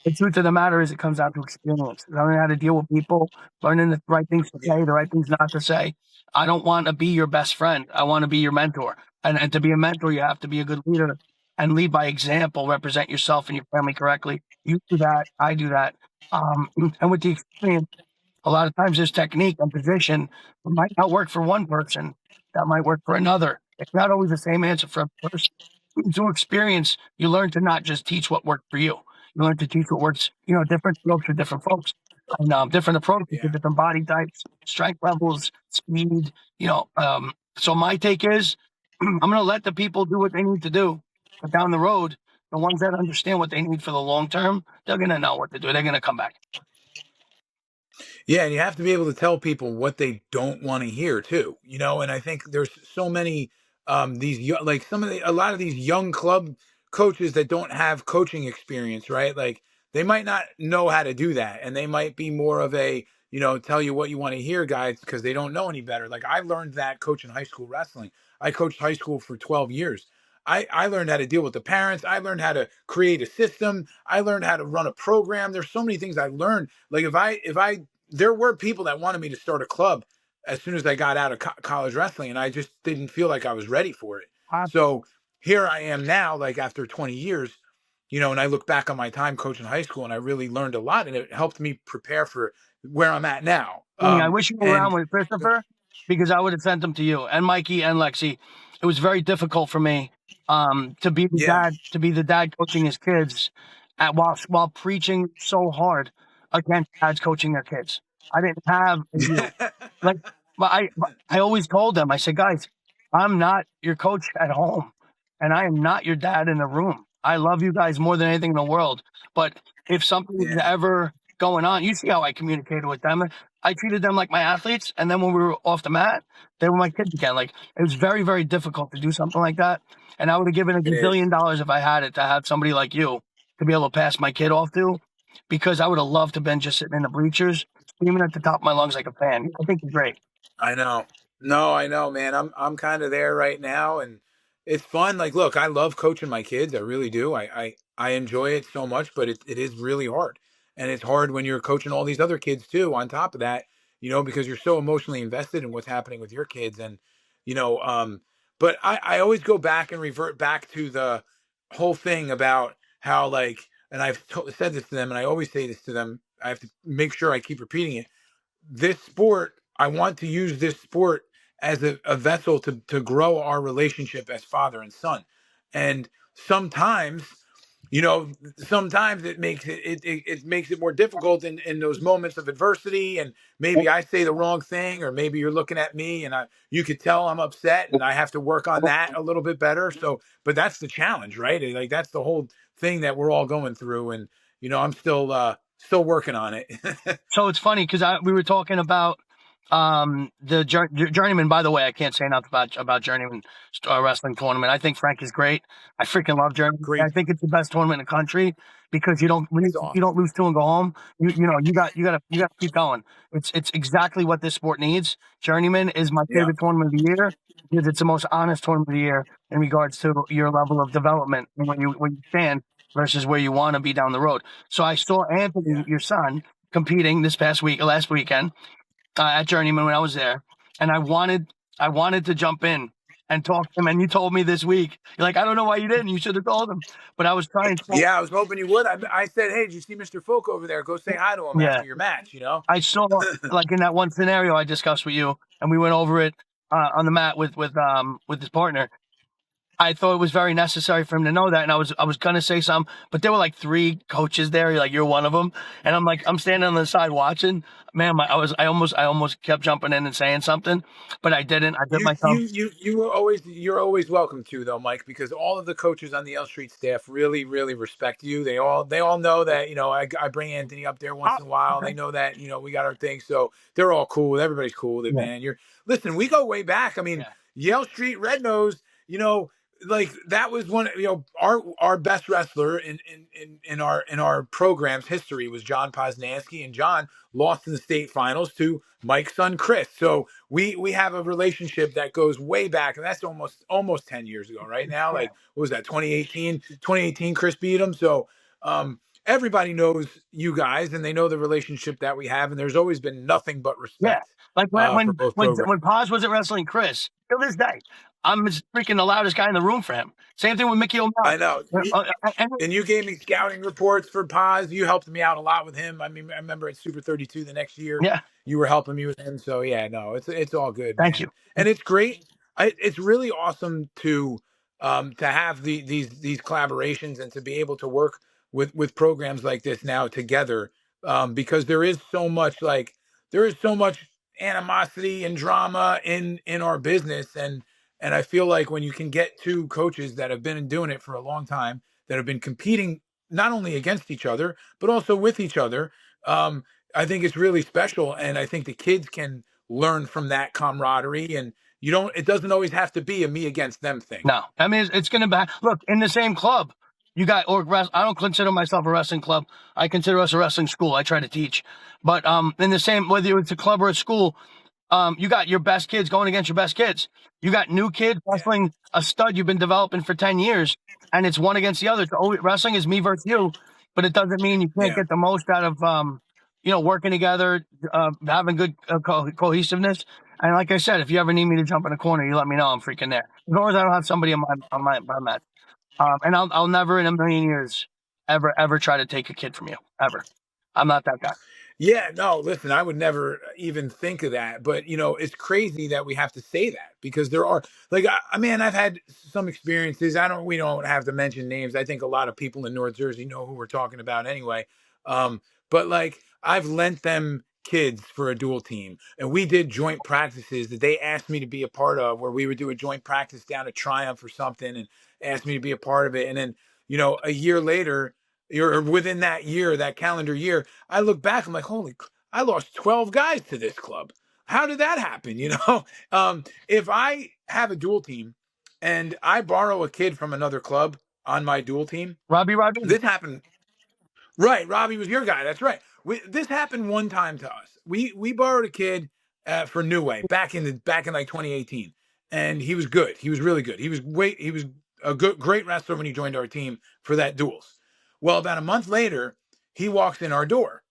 The truth of the matter is, it comes down to experience, learning how to deal with people, learning the right things to say, the right things not to say. I don't want to be your best friend. I want to be your mentor. And to be a mentor, you have to be a good leader and lead by example, represent yourself and your family correctly. You do that. I do that. And with the experience, a lot of times there's technique and position that might not work for one person, that might work for another. It's not always the same answer for a person. Through experience, you learn to not just teach what worked for you. You learn to teach what works, different strokes for different folks, and different approaches to different body types, strength levels, speed. So my take is, I'm going to let the people do what they need to do, but down the road, the ones that understand what they need for the long term, they're going to know what to do. They're going to come back. Yeah, and you have to be able to tell people what they don't want to hear too. And I think there's so many a lot of these young club coaches that don't have coaching experience, right? Like, they might not know how to do that, and they might be more of a tell you what you want to hear, guys, because they don't know any better. Like I learned that coaching high school wrestling. I coached high school for 12 years. I learned how to deal with the parents. I learned how to create a system. I learned how to run a program. There's so many things I learned. Like there were people that wanted me to start a club as soon as I got out of college wrestling, and I just didn't feel like I was ready for it. So here I am now, like after 20 years, and I look back on my time coaching high school, and I really learned a lot, and it helped me prepare for where I'm at now. I wish you were And around with Christopher, because I would have sent him to you and Mikey and Lexi. It was very difficult for me to be yeah, the dad coaching his kids while preaching so hard against dads coaching their kids. I didn't have a deal. Like, but I always told them, I said, guys, I'm not your coach at home, and I am not your dad in the room. I love you guys more than anything in the world. But if something was yeah, ever going on, you see how I communicated with them. I treated them like my athletes, and then when we were off the mat, they were my kids again. Like, it was very, very difficult to do something like that. And I would have given a it is. gazillion dollars if I had it to have somebody like you to be able to pass my kid off to, because I would have loved to have been just sitting in the bleachers, screaming at the top of my lungs like a fan. I think you're great. I know. No, I know, man. I'm kind of there right now, and it's fun. Like, look, I love coaching my kids. I really do. I enjoy it so much, but it is really hard, and it's hard when you're coaching all these other kids too. On top of that, because you're so emotionally invested in what's happening with your kids, and you know, but I always go back and revert back to the whole thing about how like, and said this to them, and I always say this to them. I have to make sure I keep repeating it. This sport, I want to use this sport as a vessel to grow our relationship as father and son. And sometimes, sometimes it makes it more difficult in those moments of adversity. And maybe I say the wrong thing, or maybe you're looking at me and you could tell I'm upset, and I have to work on that a little bit better. So, but that's the challenge, right? Like that's the whole thing that we're all going through. And, I'm still working on it. So it's funny because we were talking about the Journeyman. By the way, I can't say enough about Journeyman wrestling tournament. I think Frank is great. I freaking love Journeyman. Great. I think it's the best tournament in the country because you don't lose, awesome. you don't lose two and go home. You got to keep going. It's exactly what this sport needs. Journeyman is my favorite tournament of the year because it's the most honest tournament of the year in regards to your level of development and when you stand versus where you want to be down the road. So I saw Anthony, your son, competing last weekend at Journeyman when I was there, and I wanted to jump in and talk to him. And you told me this week, you're like, I don't know why you didn't. You should have told him. But I was trying to. Yeah, I was hoping you would. I said, hey, did you see Mr. Foca over there? Go say hi to him after your match. I saw like in that one scenario I discussed with you, and we went over it on the mat with his partner. I thought it was very necessary for him to know that, and I was gonna say something, but there were like three coaches there. You're one of them, and I'm standing on the side watching. Man, I almost kept jumping in and saying something, but I didn't. I did myself. You're always welcome to though, Mike, because all of the coaches on the L Street staff really, really respect you. They all know that I bring Anthony up there once in a while. Okay. They know that we got our thing, so they're all cool. Everybody's cool with it, man. Listen, we go way back. I mean, Yale Street Red Nose, like that was one, our best wrestler in our program's history was John Poznansky, and John lost in the state finals to Mike's son Chris. So we have a relationship that goes way back, and that's almost 10 years ago right now. Like what was that, 2018 Chris beat him. So everybody knows you guys, and they know the relationship that we have, and there's always been nothing but respect. Like when Paz wasn't wrestling Chris, till this day, I'm freaking the loudest guy in the room for him. Same thing with Mickey O'Malley. I know. And you gave me scouting reports for Paz. You helped me out a lot with him. I mean, I remember at Super 32 the next year. Yeah. You were helping me with him. So yeah, no, it's all good. Thank man. you. And it's great. It's really awesome to have these collaborations and to be able to work with programs like this now together, because there is so much animosity and drama in our business, and I feel like when you can get two coaches that have been doing it for a long time, that have been competing not only against each other but also with each other, I think it's really special, and I think the kids can learn from that camaraderie, and it doesn't always have to be a me against them thing. No, I mean it's going to be. Look, in the same club, You got I don't consider myself a wrestling club. I consider us a wrestling school. I try to teach, but in the same, whether it's a club or a school, you got your best kids going against your best kids. You got new kids wrestling a stud you've been developing for 10 years, and it's one against the other. So wrestling is me versus you, but it doesn't mean you can't get the most out of working together, having good cohesiveness. And like I said, if you ever need me to jump in a corner, you let me know. I'm freaking there. As long as I don't have somebody on my match. And I'll never in a million years ever try to take a kid from you, ever. I'm not that guy. Yeah, no, listen, I would never even think of that. But, it's crazy that we have to say that because there are like, man, I've had some experiences. We don't have to mention names. I think a lot of people in North Jersey know who we're talking about anyway. But like, I've lent them kids for a dual team, and we did joint practices that they asked me to be a part of, where we would do a joint practice down at Triumph or something and asked me to be a part of it. And then, a year later, or within that year, that calendar year, I look back, I'm like, I lost 12 guys to this club. How did that happen? If I have a dual team and I borrow a kid from another club on my dual team, Robbie. This happened. Right. Robbie was your guy. That's right. This happened one time to us. We borrowed a kid for New Way back in like 2018. And he was good. He was really good. He was a great wrestler when he joined our team for that duels. Well, about a month later, he walks in our door,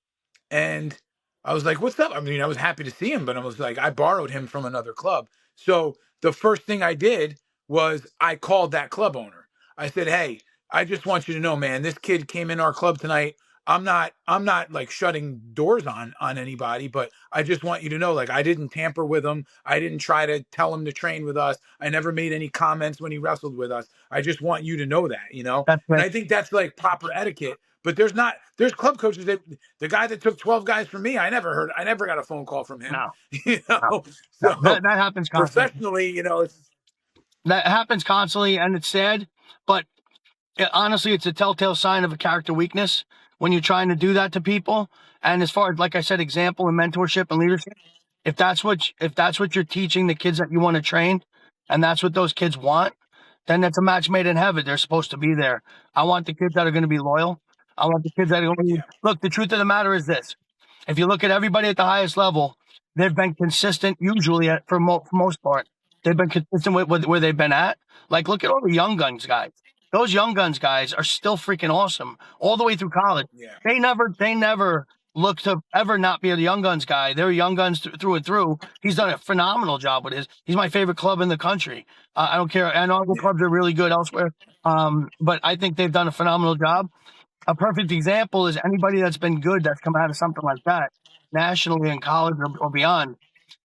and I was like, "What's up?" I mean, I was happy to see him, but I was like, I borrowed him from another club. So the first thing I did was I called that club owner. I said, "Hey, I just want you to know, man, this kid came in our club tonight. I'm not like shutting doors on anybody, but I just want you to know, like, I didn't tamper with him. I didn't try to tell him to train with us. I never made any comments when he wrestled with us. I just want you to know that. That's And right. I think that's like proper etiquette. But there's club coaches that the guy that took 12 guys from me, I never got a phone call from him. No. So That happens constantly. professionally, That happens constantly, and it's sad, but honestly, it's a telltale sign of a character weakness when you're trying to do that to people. And as far as, like I said, example and mentorship and leadership, if that's what you're teaching the kids that you want to train, and that's what those kids want, then that's a match made in heaven. They're supposed to be there. I want the kids that are going to be loyal. I want the kids that are going to look. The truth of the matter is this: if you look at everybody at the highest level, they've been consistent. Usually, for most part, they've been consistent with where they've been at. Like, look at all the young guns guys. Those young guns guys are still freaking awesome all the way through college. Yeah. They never look to ever not be a young guns guy. They're young guns through and through. He's done a phenomenal job with he's my favorite club in the country. I don't care. And all the clubs are really good elsewhere. But I think they've done a phenomenal job. A perfect example is anybody that's been good that's come out of something like that, nationally in college or beyond.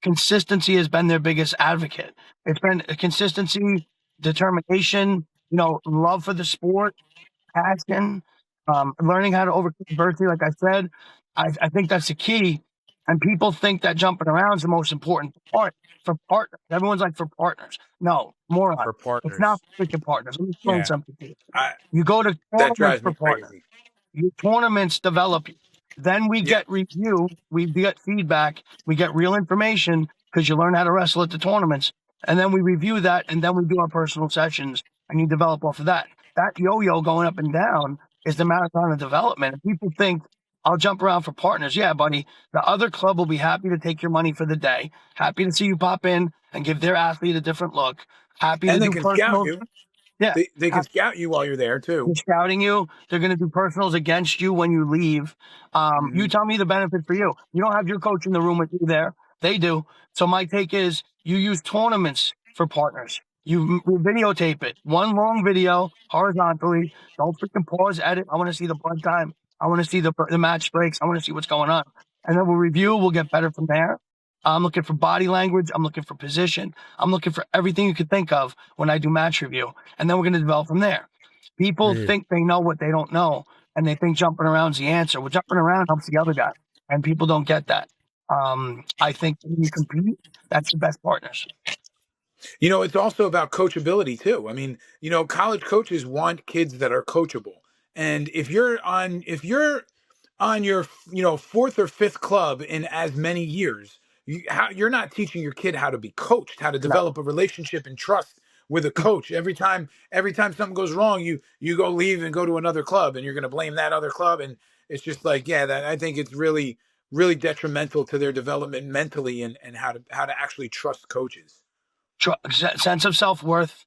Consistency has been their biggest advocate. It's been consistency, determination, love for the sport, passion, learning how to overcome adversity. Like I said, I think that's the key. And people think that jumping around is the most important part for partners. Everyone's like, for partners. No, moron. For partners. It's not for freaking partners. Let me explain something to you. You go to that tournaments drives for me partners. crazy. Your tournaments develop you. Then we get review, we get feedback, we get real information because you learn how to wrestle at the tournaments. And then we review that, and then we do our personal sessions, and you develop off of that. That yo-yo going up and down is the marathon of development. And people think, I'll jump around for partners. Yeah, buddy. The other club will be happy to take your money for the day, happy to see you pop in and give their athlete a different look, happy And to they do can personal. scout you. Yeah. They can scout you while you're there too. They're scouting you. They're going to do personals against you when you leave. You tell me the benefit for you. You don't have your coach in the room with you there. They do. So my take is you use tournaments for partners. You videotape it. One long video horizontally. Don't freaking pause, edit. I want to see the blood time. I want to see the match breaks. I want to see what's going on. And then we'll review. We'll get better from there. I'm looking for body language. I'm looking for position. I'm looking for everything you could think of when I do match review. And then we're going to develop from there. People think they know what they don't know, and they think jumping around is the answer. Well, jumping around helps the other guy, and people don't get that. I think when you compete, that's your best partners. It's also about coachability too. I mean, college coaches want kids that are coachable. And if you're on your fourth or fifth club in as many years, you're not teaching your kid how to be coached, how to develop a relationship and trust with a coach. Every time something goes wrong, you go leave and go to another club, and you're going to blame that other club. And it's just like, yeah, that I think it's really, really detrimental to their development mentally, and how to actually trust coaches. Sense of self-worth,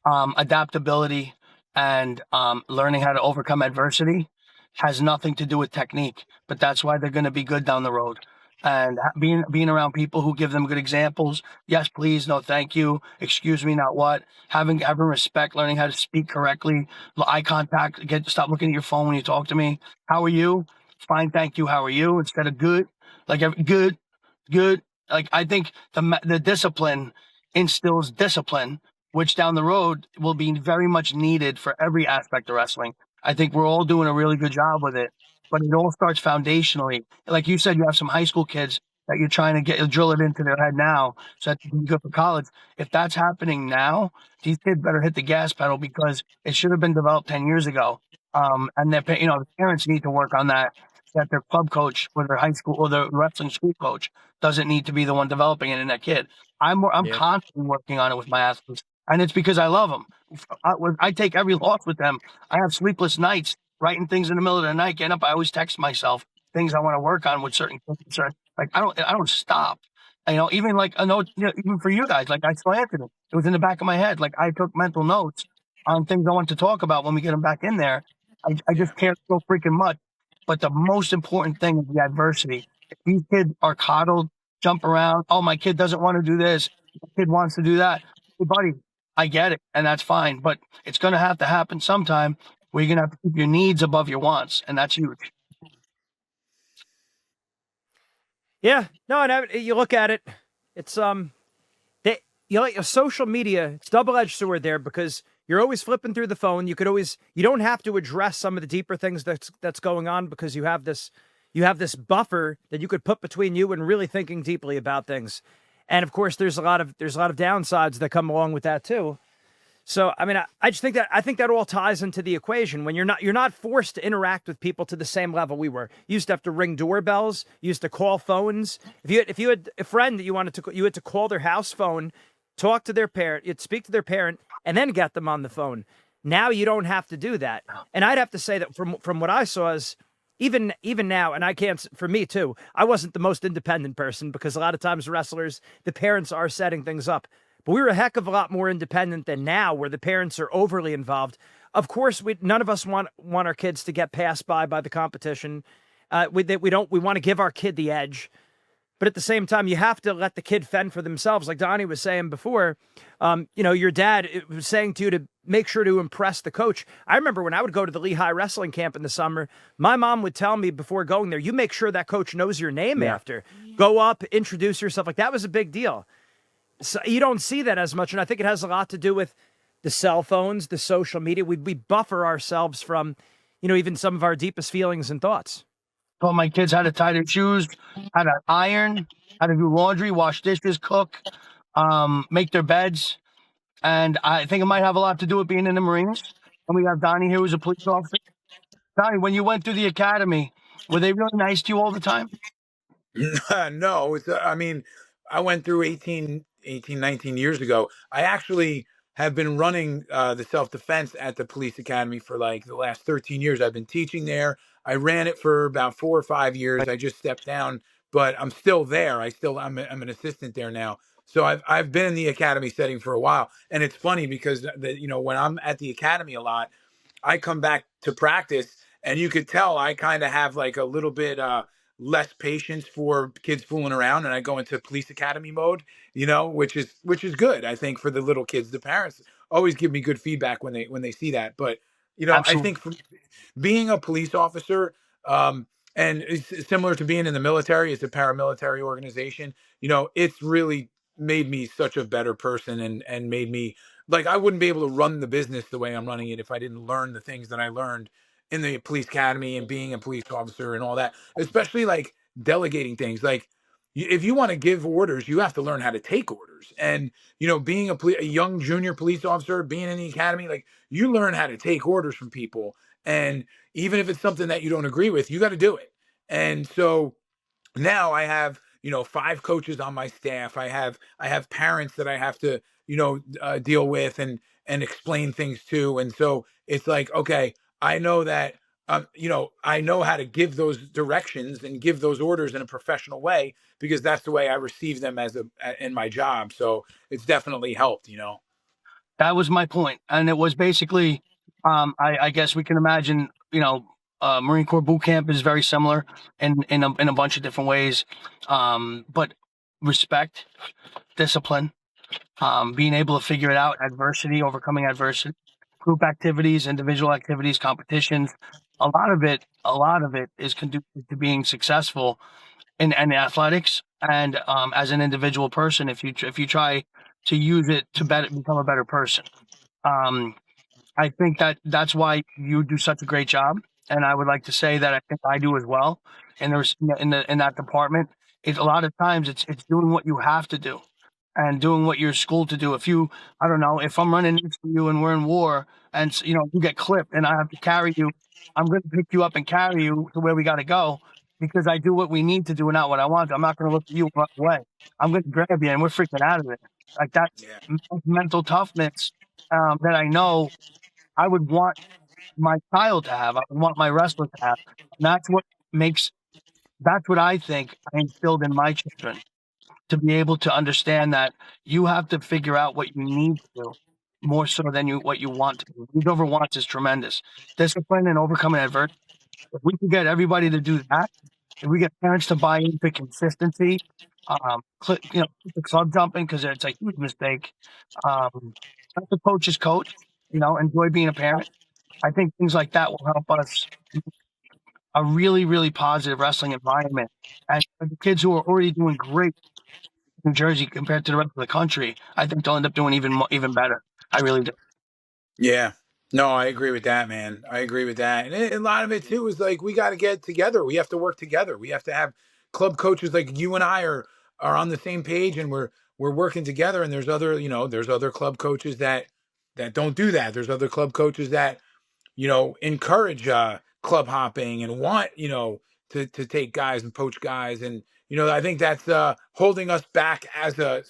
adaptability, and learning how to overcome adversity has nothing to do with technique, but that's why they're going to be good down the road. And being around people who give them good examples. Yes, please. No, thank you. Excuse me, not what. Having respect, learning how to speak correctly, eye contact. Stop looking at your phone when you talk to me. How are you? Fine, thank you. How are you? Instead of good, like good, good. Like I think the discipline instills discipline, which down the road will be very much needed for every aspect of wrestling. I think we're all doing a really good job with it, but it all starts foundationally. Like you said, you have some high school kids that you're trying to drill it into their head now so that they can go for college. If that's happening now, these kids better hit the gas pedal because it should have been developed 10 years ago. And the parents need to work on that. That their club coach or their high school or their wrestling school coach doesn't need to be the one developing it in that kid. I'm Yeah. constantly working on it with my athletes, and it's because I love them. I take every loss with them. I have sleepless nights writing things in the middle of the night. Getting up, I always text myself things I want to work on with certain kids. Like I don't stop. Even like a note, even for you guys, like I still answered it. It was in the back of my head. Like I took mental notes on things I want to talk about when we get them back in there. I Yeah. just care so freaking much. But the most important thing is the adversity. If these kids are coddled, jump around. Oh, my kid doesn't want to do this. My kid wants to do that. Hey, buddy, I get it, and that's fine. But it's going to happen sometime where you're going to have to keep your needs above your wants, and that's huge. Yeah. No, and you look at it, it's social media, it's double-edged sword there because you're always flipping through the phone. You don't have to address some of the deeper things that's going on because you have this buffer that you could put between you and really thinking deeply about things. And of course, there's a lot of downsides that come along with that too. So, I mean, I just think that all ties into the equation when you're not forced to interact with people to the same level we were. You used to have to ring doorbells. You used to call phones. If you had a friend that you had to call their house phone, talk to their parent, you'd speak to their parent, and then get them on the phone. Now you don't have to do that. And I'd have to say that from what I saw is even now, and I can't, for me too, I wasn't the most independent person because a lot of times wrestlers, the parents are setting things up. But we were a heck of a lot more independent than now, where the parents are overly involved. Of course, none of us want our kids to get passed by the competition. We want to give our kid the edge. But at the same time, you have to let the kid fend for themselves. Like Donnie was saying before, your dad was saying to you to make sure to impress the coach. I remember when I would go to the Lehigh wrestling camp in the summer, my mom would tell me before going there, you make sure that coach knows your name after. Go up, introduce yourself. Like that was a big deal. So you don't see that as much. And I think it has a lot to do with the cell phones, the social media. We buffer ourselves from, even some of our deepest feelings and thoughts. Taught my kids how to tie their shoes, how to iron, how to do laundry, wash dishes, cook, make their beds. And I think it might have a lot to do with being in the Marines. And we have Donnie here, who's a police officer. Donnie, when you went through the academy, were they really nice to you all the time? No, I mean, I went through 19 years ago. I actually have been running the self-defense at the police academy for like the last 13 years. I've been teaching there. I ran it for about 4 or 5 years. I just stepped down, but I'm still there. I'm an assistant there now. So I've been in the academy setting for a while. And it's funny because when I'm at the academy a lot, I come back to practice and you could tell I kind of have like a little bit less patience for kids fooling around, and I go into police academy mode, which is good. I think for the little kids, the parents always give me good feedback when they see that. But I Absolutely. think for being a police officer, and it's similar to being in the military, it's a paramilitary organization. It's really made me such a better person, and made me like I wouldn't be able to run the business the way I'm running it if I didn't learn the things that I learned in the police academy and being a police officer and all that, especially like delegating things. Like if you want to give orders, you have to learn how to take orders. And, being a young junior police officer, being in the academy, like you learn how to take orders from people. And even if it's something that you don't agree with, you got to do it. And so now I have, 5 coaches on my staff. I have parents that I have to, deal with and explain things to. And so it's like, okay, I know that, I know how to give those directions and give those orders in a professional way, because that's the way I receive them in my job. So it's definitely helped. That was my point. And it was basically, I guess we can imagine, Marine Corps boot camp is very similar in a bunch of different ways. But respect, discipline, being able to figure it out, adversity, overcoming adversity, group activities, individual activities, competitions. A lot of it is conducive to being successful in athletics and as an individual person. If you try to use it to become a better person. Um, I think that's why you do such a great job, and I would like to say that I think I do as well. And there's in that department, a lot of times it's doing what you have to do, and doing what you're schooled to do. I don't know, if I'm running next to you and we're in war, and you get clipped, and I have to carry you, I'm going to pick you up and carry you to where we got to go because I do what we need to do and not what I want. I'm not going to look at you and run away. I'm going to grab you, and we're freaking out of there. Like that's Yeah. mental toughness that I know I would want my child to have. I would want my wrestler to have. And that's what I think I instilled in my children, to be able to understand that you have to figure out what you need to do more so than what you want to do. Lead over wants is tremendous. Discipline and overcoming adversity. If we can get everybody to do that, if we get parents to buy into consistency, the club jumping because it's a huge mistake. Let the coaches coach, enjoy being a parent. I think things like that will help us a really, really positive wrestling environment. And for the kids who are already doing great in New Jersey compared to the rest of the country, I think they'll end up doing even better. I really do. Yeah. No, I agree with that, man. I agree with that. And a lot of it too is like, we got to get together. We have to work together. We have to have club coaches like you and I are on the same page, and we're working together. And there's other club coaches that don't do that. There's other club coaches that encourage club hopping and want, to take guys and poach guys. And, I think that's holding us back as a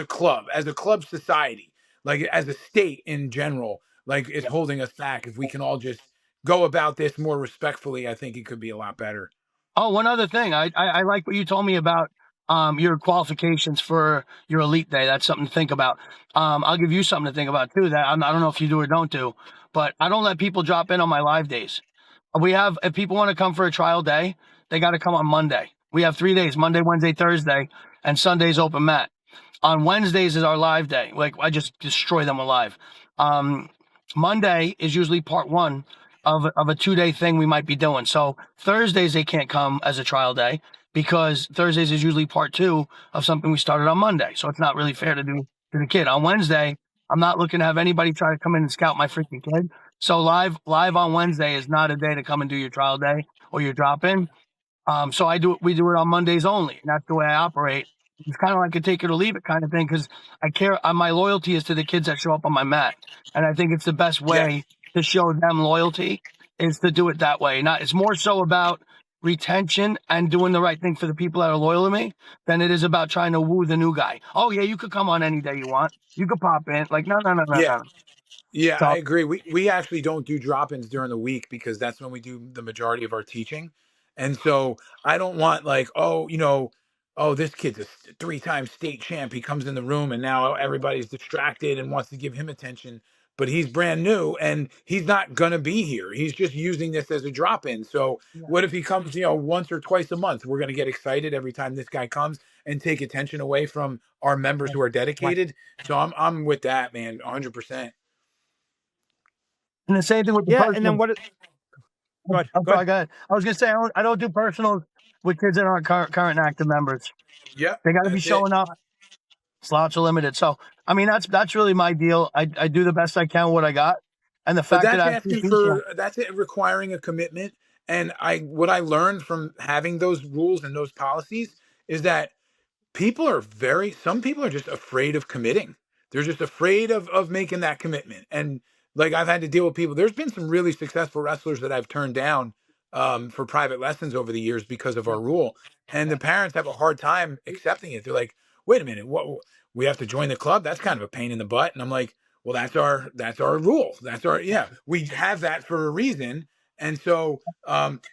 club society, like as a state in general, like it's holding us back. If we can all just go about this more respectfully, I think it could be a lot better. Oh, one other thing. I like what you told me about your qualifications for your elite day. That's something to think about. I'll give you something to think about too. I don't know if you do or don't do, but I don't let people drop in on my live days. If people want to come for a trial day, they got to come on Monday. We have 3 days: Monday, Wednesday, Thursday, and Sunday's open mat. On Wednesdays is our live day. Like I just destroy them alive. Monday is usually part one of a 2-day thing we might be doing. So Thursdays they can't come as a trial day because Thursdays is usually part two of something we started on Monday. So it's not really fair to do to the kid. On Wednesday, I'm not looking to have anybody try to come in and scout my freaking kid. So live on Wednesday is not a day to come and do your trial day or your drop in. So we do it on Mondays only. And that's the way I operate. It's kind of like a take it or leave it kind of thing because I care. My loyalty is to the kids that show up on my mat, and I think it's the best way to show them loyalty is to do it that way. It's more so about retention and doing the right thing for the people that are loyal to me than it is about trying to woo the new guy. Oh yeah, you could come on any day you want. You could pop in. Like no. Yeah. Yeah, So I agree. We actually don't do drop-ins during the week because that's when we do the majority of our teaching. And so I don't want like, oh, this kid's a 3-time state champ. He comes in the room and now everybody's distracted and wants to give him attention, but he's brand new and he's not gonna be here. He's just using this as a drop-in. So yeah, what if he comes, once or twice a month? We're gonna get excited every time this guy comes and take attention away from our members who are right. dedicated. So I'm with that, man, 100%. And the same thing with the Yeah, and then personal. go ahead, I'm go sorry, ahead. go ahead. I was gonna say I don't do personals with kids that aren't current active members. Yep, They got to be that's it. showing up. Slots are limited. So, I mean, that's really my deal. I do the best I can with what I got. And the But fact that I have two people. that's it requiring a commitment. And what I learned from having those rules and those policies is that some people are just afraid of committing. They're just afraid of making that commitment. And like I've had to deal with people. There's been some really successful wrestlers that I've turned down for private lessons over the years because of Yeah, our rule. And yeah, the parents have a hard time accepting it. They're like, wait a minute, we have to join the club. That's kind of a pain in the butt. And I'm like, well, that's our rule. We have that for a reason. And so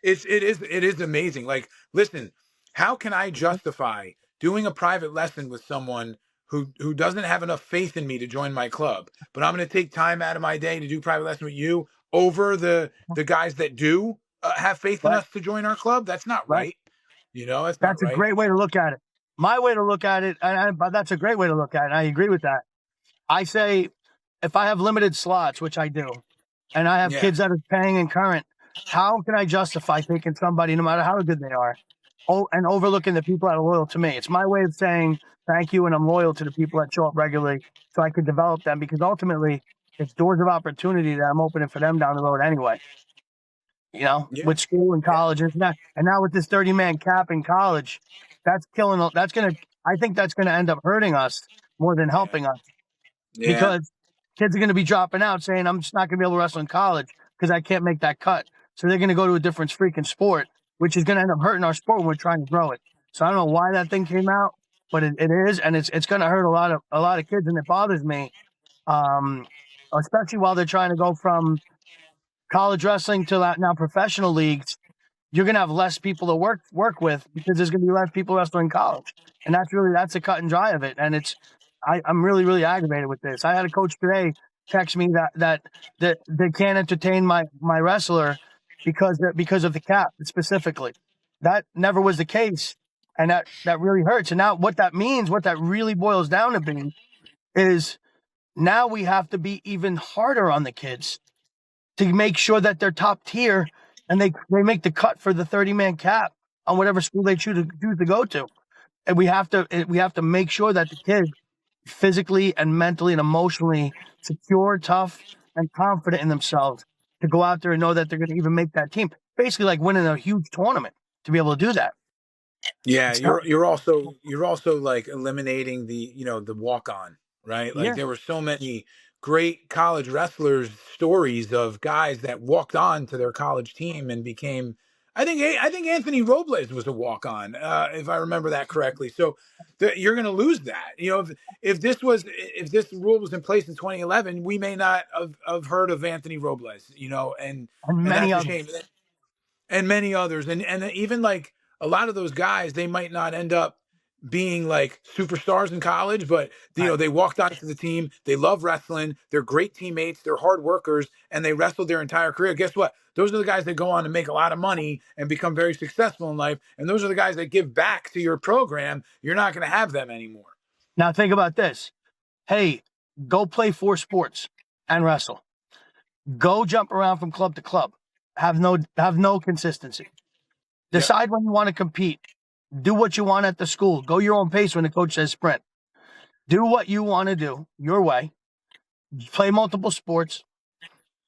it is amazing. Like, listen, how can I justify doing a private lesson with someone who doesn't have enough faith in me to join my club, but I'm going to take time out of my day to do private lesson with you over the guys that do have faith in Right. us to join our club? That's not Right. right. That's not That's a right. great way to look at it. My way to look at it, but that's a great way to look at it. And I agree with that. I say, if I have limited slots, which I do, and I have Yeah. kids that are paying in current, how can I justify taking somebody, no matter how good they are, and overlooking the people that are loyal to me? It's my way of saying thank you, and I'm loyal to the people that show up regularly, so I can develop them, because ultimately it's doors of opportunity that I'm opening for them down the road anyway. Yeah. With school and college, and now with this 30-man cap in college, that's killing. I think that's gonna end up hurting us more than helping us, Yeah. because kids are gonna be dropping out saying, I'm just not gonna be able to wrestle in college because I can't make that cut. So they're gonna go to a different freaking sport, which is gonna end up hurting our sport when we're trying to grow it. So I don't know why that thing came out, but it is, and it's gonna hurt a lot of kids, and it bothers me, especially while they're trying to go from college wrestling to now professional leagues. You're going to have less people to work with, because there's going to be less people wrestling in college. And that's the cut and dry of it. And I'm really, really aggravated with this. I had a coach today text me that they can't entertain my wrestler because of the cap specifically. That never was the case. And that really hurts. And now what that really boils down to being is, now we have to be even harder on the kids to make sure that they're top tier, and they make the cut for the 30-man cap on whatever school they choose to go to. And we have to make sure that the kids physically and mentally and emotionally secure, tough, and confident in themselves to go out there and know that they're going to even make that team. Basically like winning a huge tournament to be able to do that. Yeah, you're also like eliminating the walk on, right? Like, Yeah. there were so many great college wrestlers stories of guys that walked on to their college team and became. I think Anthony Robles was a walk on, if I remember that correctly. So you're going to lose that. If this rule was in place in 2011, we may not have heard of Anthony Robles. And many that's a others. shame. And many others, and even like a lot of those guys, they might not end up being like superstars in college, but they walked onto the team. They love wrestling. They're great teammates. They're hard workers, and they wrestled their entire career. Guess what? Those are the guys that go on to make a lot of money and become very successful in life. And those are the guys that give back to your program. You're not going to have them anymore. Now think about this. Hey, go play 4 sports and wrestle. Go jump around from club to club. Have no consistency. Decide when you want to compete. Do what you want at the school. Go your own pace when the coach says sprint. Do what you want to do your way. Play multiple sports,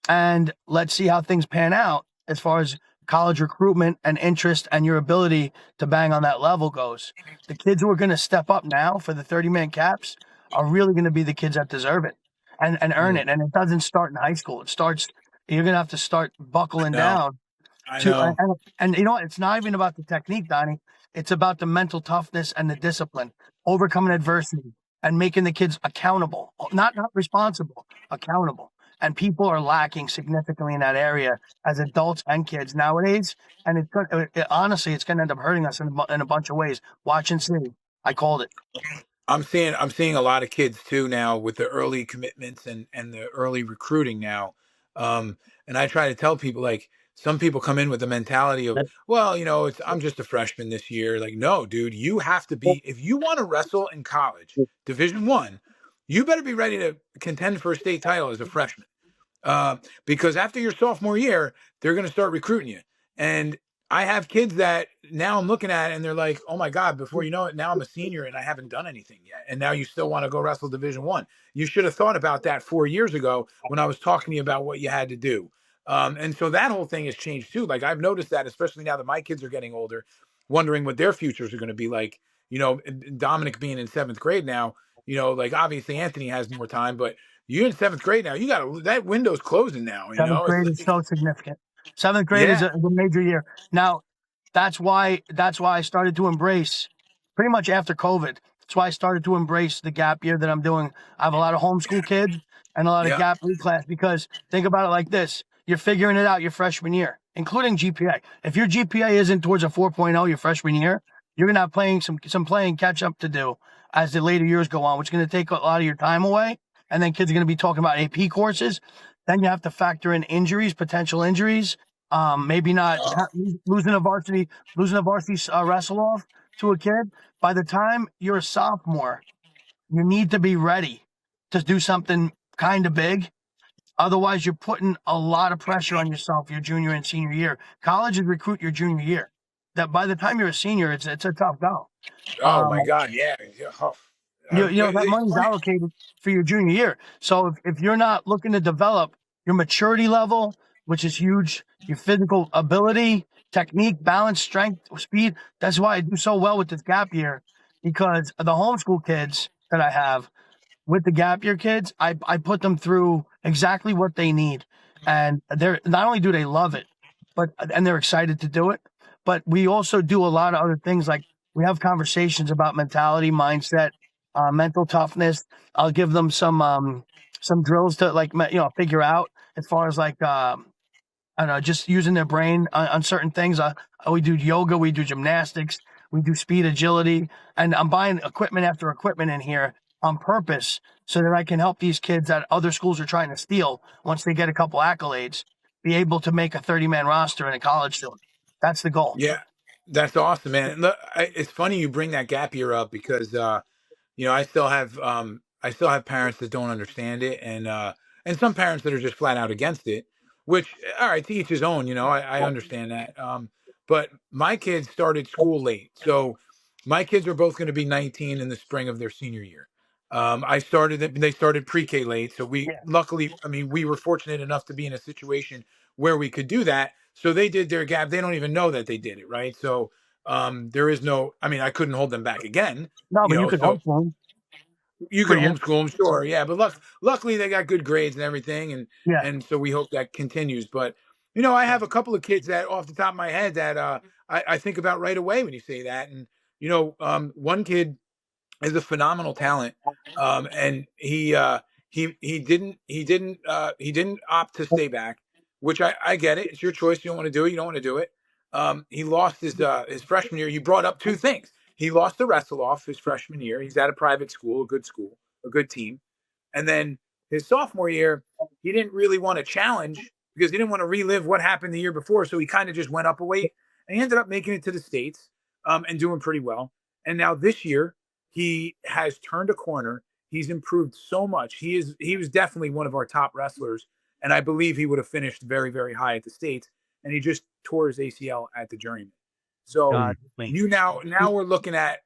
and let's see how things pan out as far as college recruitment and interest and your ability to bang on that level goes. The kids who are going to step up now for the 30-man caps are really going to be the kids that deserve it and earn it. And it doesn't start in high school. You're going to have to start buckling down. I know. And it's not even about the technique, Donnie. It's about the mental toughness and the discipline, overcoming adversity and making the kids accountable, not responsible, accountable. And people are lacking significantly in that area as adults and kids nowadays. And honestly, it's going to end up hurting us in a bunch of ways. Watch and see. I called it. I'm seeing a lot of kids too now with the early commitments and the early recruiting now. And I try to tell people, like, some people come in with the mentality of, well, I'm just a freshman this year. Like, no, dude, you have to be, if you want to wrestle in college, Division I, you better be ready to contend for a state title as a freshman. Because after your sophomore year, they're going to start recruiting you. And I have kids that now I'm looking at and they're like, oh my God, before you know it, now I'm a senior and I haven't done anything yet. And now you still want to go wrestle Division I. You should have thought about that 4 years ago when I was talking to you about what you had to do. And so that whole thing has changed too. Like, I've noticed that, especially now that my kids are getting older, wondering what their futures are going to be like. Dominic being in 7th grade now, like, obviously Anthony has more time, but you're in 7th grade now. That window's closing now. 7th grade is so significant. 7th grade is a major year. Now, that's why I started to embrace, pretty much after COVID, That's why I started to embrace the gap year that I'm doing. I have a lot of homeschool kids and a lot of Yeah. gap reclass, because think about it like this. You're figuring it out your freshman year, including GPA. If your GPA isn't towards a 4.0 your freshman year, you're going to have some playing catch up to do as the later years go on, which is going to take a lot of your time away. And then kids are going to be talking about AP courses. Then you have to factor in injuries, potential injuries. Maybe not losing a varsity wrestle off to a kid. By the time you're a sophomore, you need to be ready to do something kind of big. Otherwise, you're putting a lot of pressure on yourself your junior and senior year. Colleges recruit your junior year. That by the time you're a senior, it's a tough go. Oh my Um, God. Yeah. Yeah. Oh. that It's money's funny. allocated for your junior year. So if you're not looking to develop your maturity level, which is huge, your physical ability, technique, balance, strength, speed, that's why I do so well with this gap year, because the homeschool kids that I have with the gap year kids, I put them through exactly what they need. And they're not only do they love it, and they're excited to do it, but we also do a lot of other things, like we have conversations about mentality, mindset, mental toughness. I'll give them some drills to figure out as far as like I don't know, just using their brain on certain things. We do yoga, we do gymnastics, we do speed agility, and I'm buying equipment after equipment in here on purpose so that I can help these kids that other schools are trying to steal once they get a couple accolades, be able to make a 30-man roster in a college soon. That's the goal. Yeah. That's awesome, man. Look, it's funny you bring that gap year up because I still have parents that don't understand it, and some parents that are just flat out against it, which, all right, to each his own. I understand that. But my kids started school late, so my kids are both going to be 19 in the spring of their senior year. They started pre-K late, so we Yeah. luckily, I mean, we were fortunate enough to be in a situation where we could do that. So they did their gap. They don't even know that they did it, right? So there is no, I mean, I couldn't hold them back again, No, but you could so homeschool them you for could you. homeschool them, sure, yeah. But luckily they got good grades and everything, and Yeah. so we hope that continues. But I have a couple of kids that, off the top of my head, that I think about right away when you say that, and one kid is a phenomenal talent, and he didn't opt to stay back, which I get it. It's your choice. You don't want to do it. You don't want to do it. He lost his freshman year. You brought up two things. He lost the wrestle off his freshman year. He's at a private school, a good team, and then his sophomore year, he didn't really want to challenge because he didn't want to relive what happened the year before. So he kind of just went up a weight, and he ended up making it to the States, and doing pretty well. And now this year, he has turned a corner. He's improved so much. He was definitely one of our top wrestlers, and I believe he would have finished very, very high at the States. And he just tore his ACL at the Journeyman. So God, now we're looking at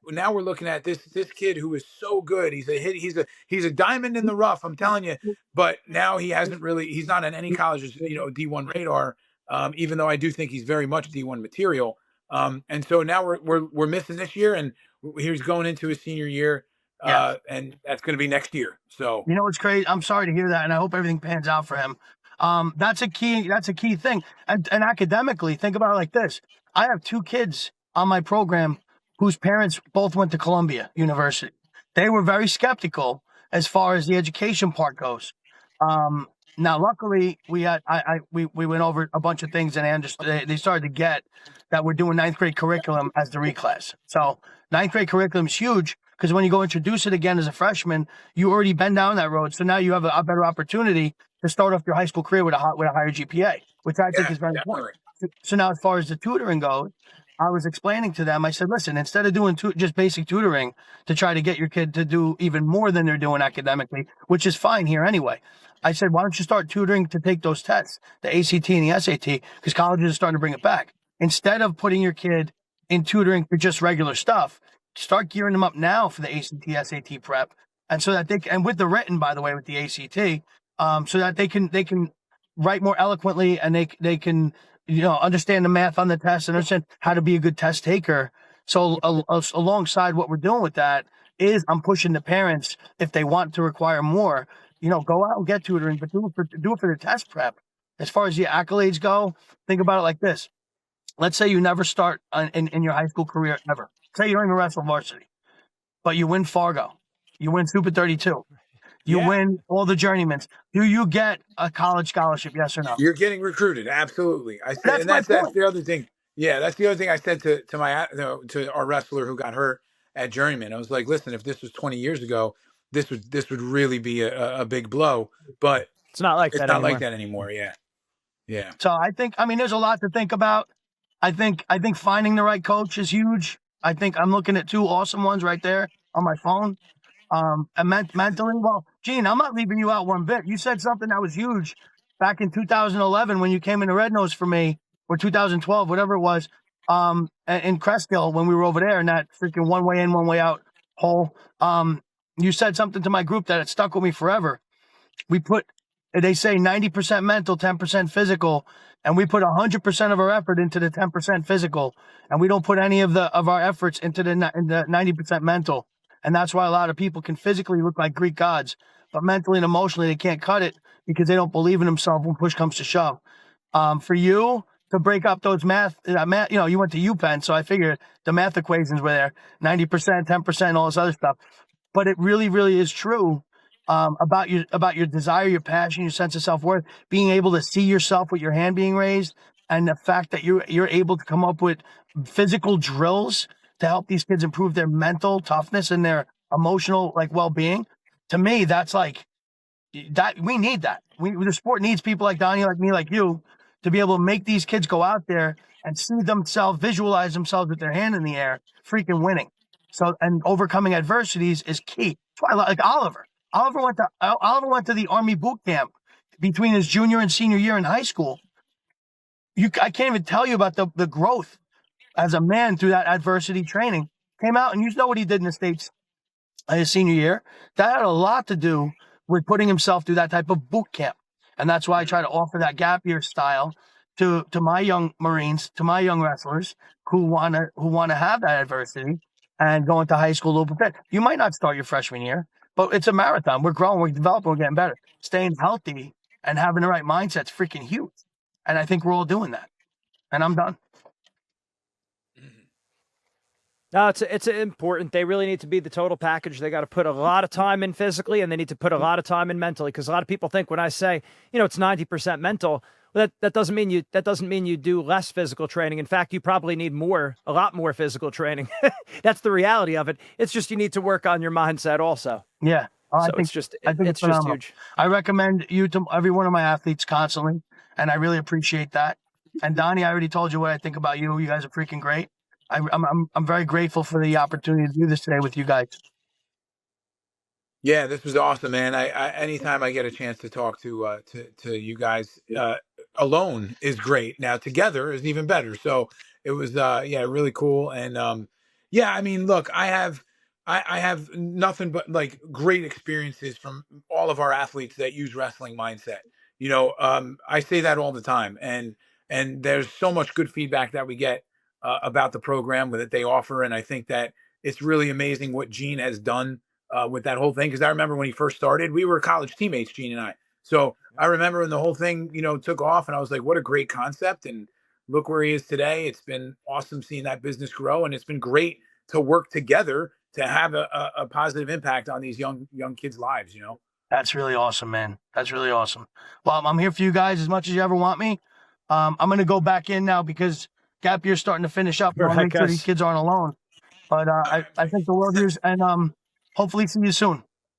this kid who is so good. He's a diamond in the rough. I'm telling you. But now he's not on any college's D1 radar. Even though I do think he's very much D1 material. And so now we're missing this year, and he's going into his senior year, Yes. and that's going to be next year. So You know what's crazy? I'm sorry to hear that, and I hope everything pans out for him. That's a key. That's a key thing. And academically, think about it like this: I have two kids on my program whose parents both went to Columbia University. They were very skeptical as far as the education part goes. Um, Now, luckily, we went over a bunch of things, and they started to get that we're doing ninth grade curriculum as the reclass. So ninth grade curriculum is huge, because when you go introduce it again as a freshman, you already been down that road. So now you have a better opportunity to start off your high school career with a higher GPA, which I think yeah, is very important. definitely. So now, as far as the tutoring goes, I was explaining to them. I said, listen, instead of doing just basic tutoring to try to get your kid to do even more than they're doing academically, which is fine here anyway, I said, why don't you start tutoring to take those tests, the ACT and the SAT, because colleges are starting to bring it back. Instead of putting your kid in tutoring for just regular stuff, start gearing them up now for the ACT, SAT prep, and so that and with the written, by the way, with the ACT, so that they can write more eloquently, and they can understand the math on the test and understand how to be a good test taker. So alongside what we're doing with that is I'm pushing the parents, if they want to require more, go out and get tutoring, but do it for the test prep. As far as the accolades go, think about it like this. Let's say you never start in your high school career ever. Say you don't even wrestle varsity, but you win Fargo. You win Super 32. You Yeah. win all the journeyman's. Do you get a college scholarship? Yes or no? You're getting recruited. Absolutely. I said, That's and my that's point. the other thing. Yeah, that's the other thing I said to our wrestler who got hurt at Journeyman. I was like, listen, if this was 20 years ago, this would really be a big blow. But It's not like it's that not like anymore. that anymore. Yeah. Yeah. So I mean, there's a lot to think about. I think finding the right coach is huge. I think I'm looking at 2 awesome ones right there on my phone. And mentally, well, Gene, I'm not leaving you out one bit. You said something that was huge back in 2011 when you came into Red Nose for me, or 2012, whatever it was, in Cresthill when we were over there in that freaking one way in, one way out hole. You said something to my group that it stuck with me forever. They say 90% mental, 10% physical, and we put 100% of our effort into the 10% physical, and we don't put any of our efforts into the 90% mental. And that's why a lot of people can physically look like Greek gods, but mentally and emotionally they can't cut it because they don't believe in themselves when push comes to shove. For you to break up those math, you went to UPenn, so I figured the math equations were there, 90%, 10%, all this other stuff. But it really, really is true. About your desire, your passion, your sense of self-worth, being able to see yourself with your hand being raised, and the fact that you're able to come up with physical drills to help these kids improve their mental toughness and their emotional well-being. To me, that's like that. We need that. The sport needs people like Donnie, like me, like you, to be able to make these kids go out there and see themselves, visualize themselves with their hand in the air, freaking winning. So, and overcoming adversities is key. That's why, like Oliver. Oliver went to the Army boot camp between his junior and senior year in high school. I can't even tell you about the growth as a man through that adversity training. Came out, and you know what he did in the States his senior year. That had a lot to do with putting himself through that type of boot camp. And that's why I try to offer that gap year style to my young Marines, to my young wrestlers who wanna have that adversity and go into high school a little prepared. You might not start your freshman year, but it's a marathon. We're growing, we're developing, we're getting better. Staying healthy and having the right mindset's freaking huge. And I think we're all doing that. And I'm done. No, it's important. They really need to be the total package. They got to put a lot of time in physically, and they need to put a lot of time in mentally. Because a lot of people think when I say, it's 90% mental, well, that doesn't mean you do less physical training. In fact, you probably need a lot more physical training. That's the reality of it. It's just you need to work on your mindset also. Yeah. So it's just huge. I recommend you to every one of my athletes constantly, and I really appreciate that. And Donnie, I already told you what I think about you. You guys are freaking great. I'm very grateful for the opportunity to do this today with you guys. Yeah, this was awesome, man. I anytime I get a chance to talk to you guys alone is great. Now together is even better. So it was really cool. And yeah, I mean, look, I have nothing but like great experiences from all of our athletes that use wrestling mindset. I say that all the time, and there's so much good feedback that we get about the program that they offer, and I think that it's really amazing what Gene has done with that whole thing. Because I remember when he first started, we were college teammates, Gene and I. So I remember when the whole thing, took off, and I was like, what a great concept. And look where he is today. It's been awesome seeing that business grow. And it's been great to work together to have a positive impact on these young kids' lives, That's really awesome, man. That's really awesome. Well, I'm here for you guys as much as you ever want me. I'm going to go back in now because gap year's starting to finish up. I'll make sure these kids aren't alone. But I think the world is, and hopefully see you soon.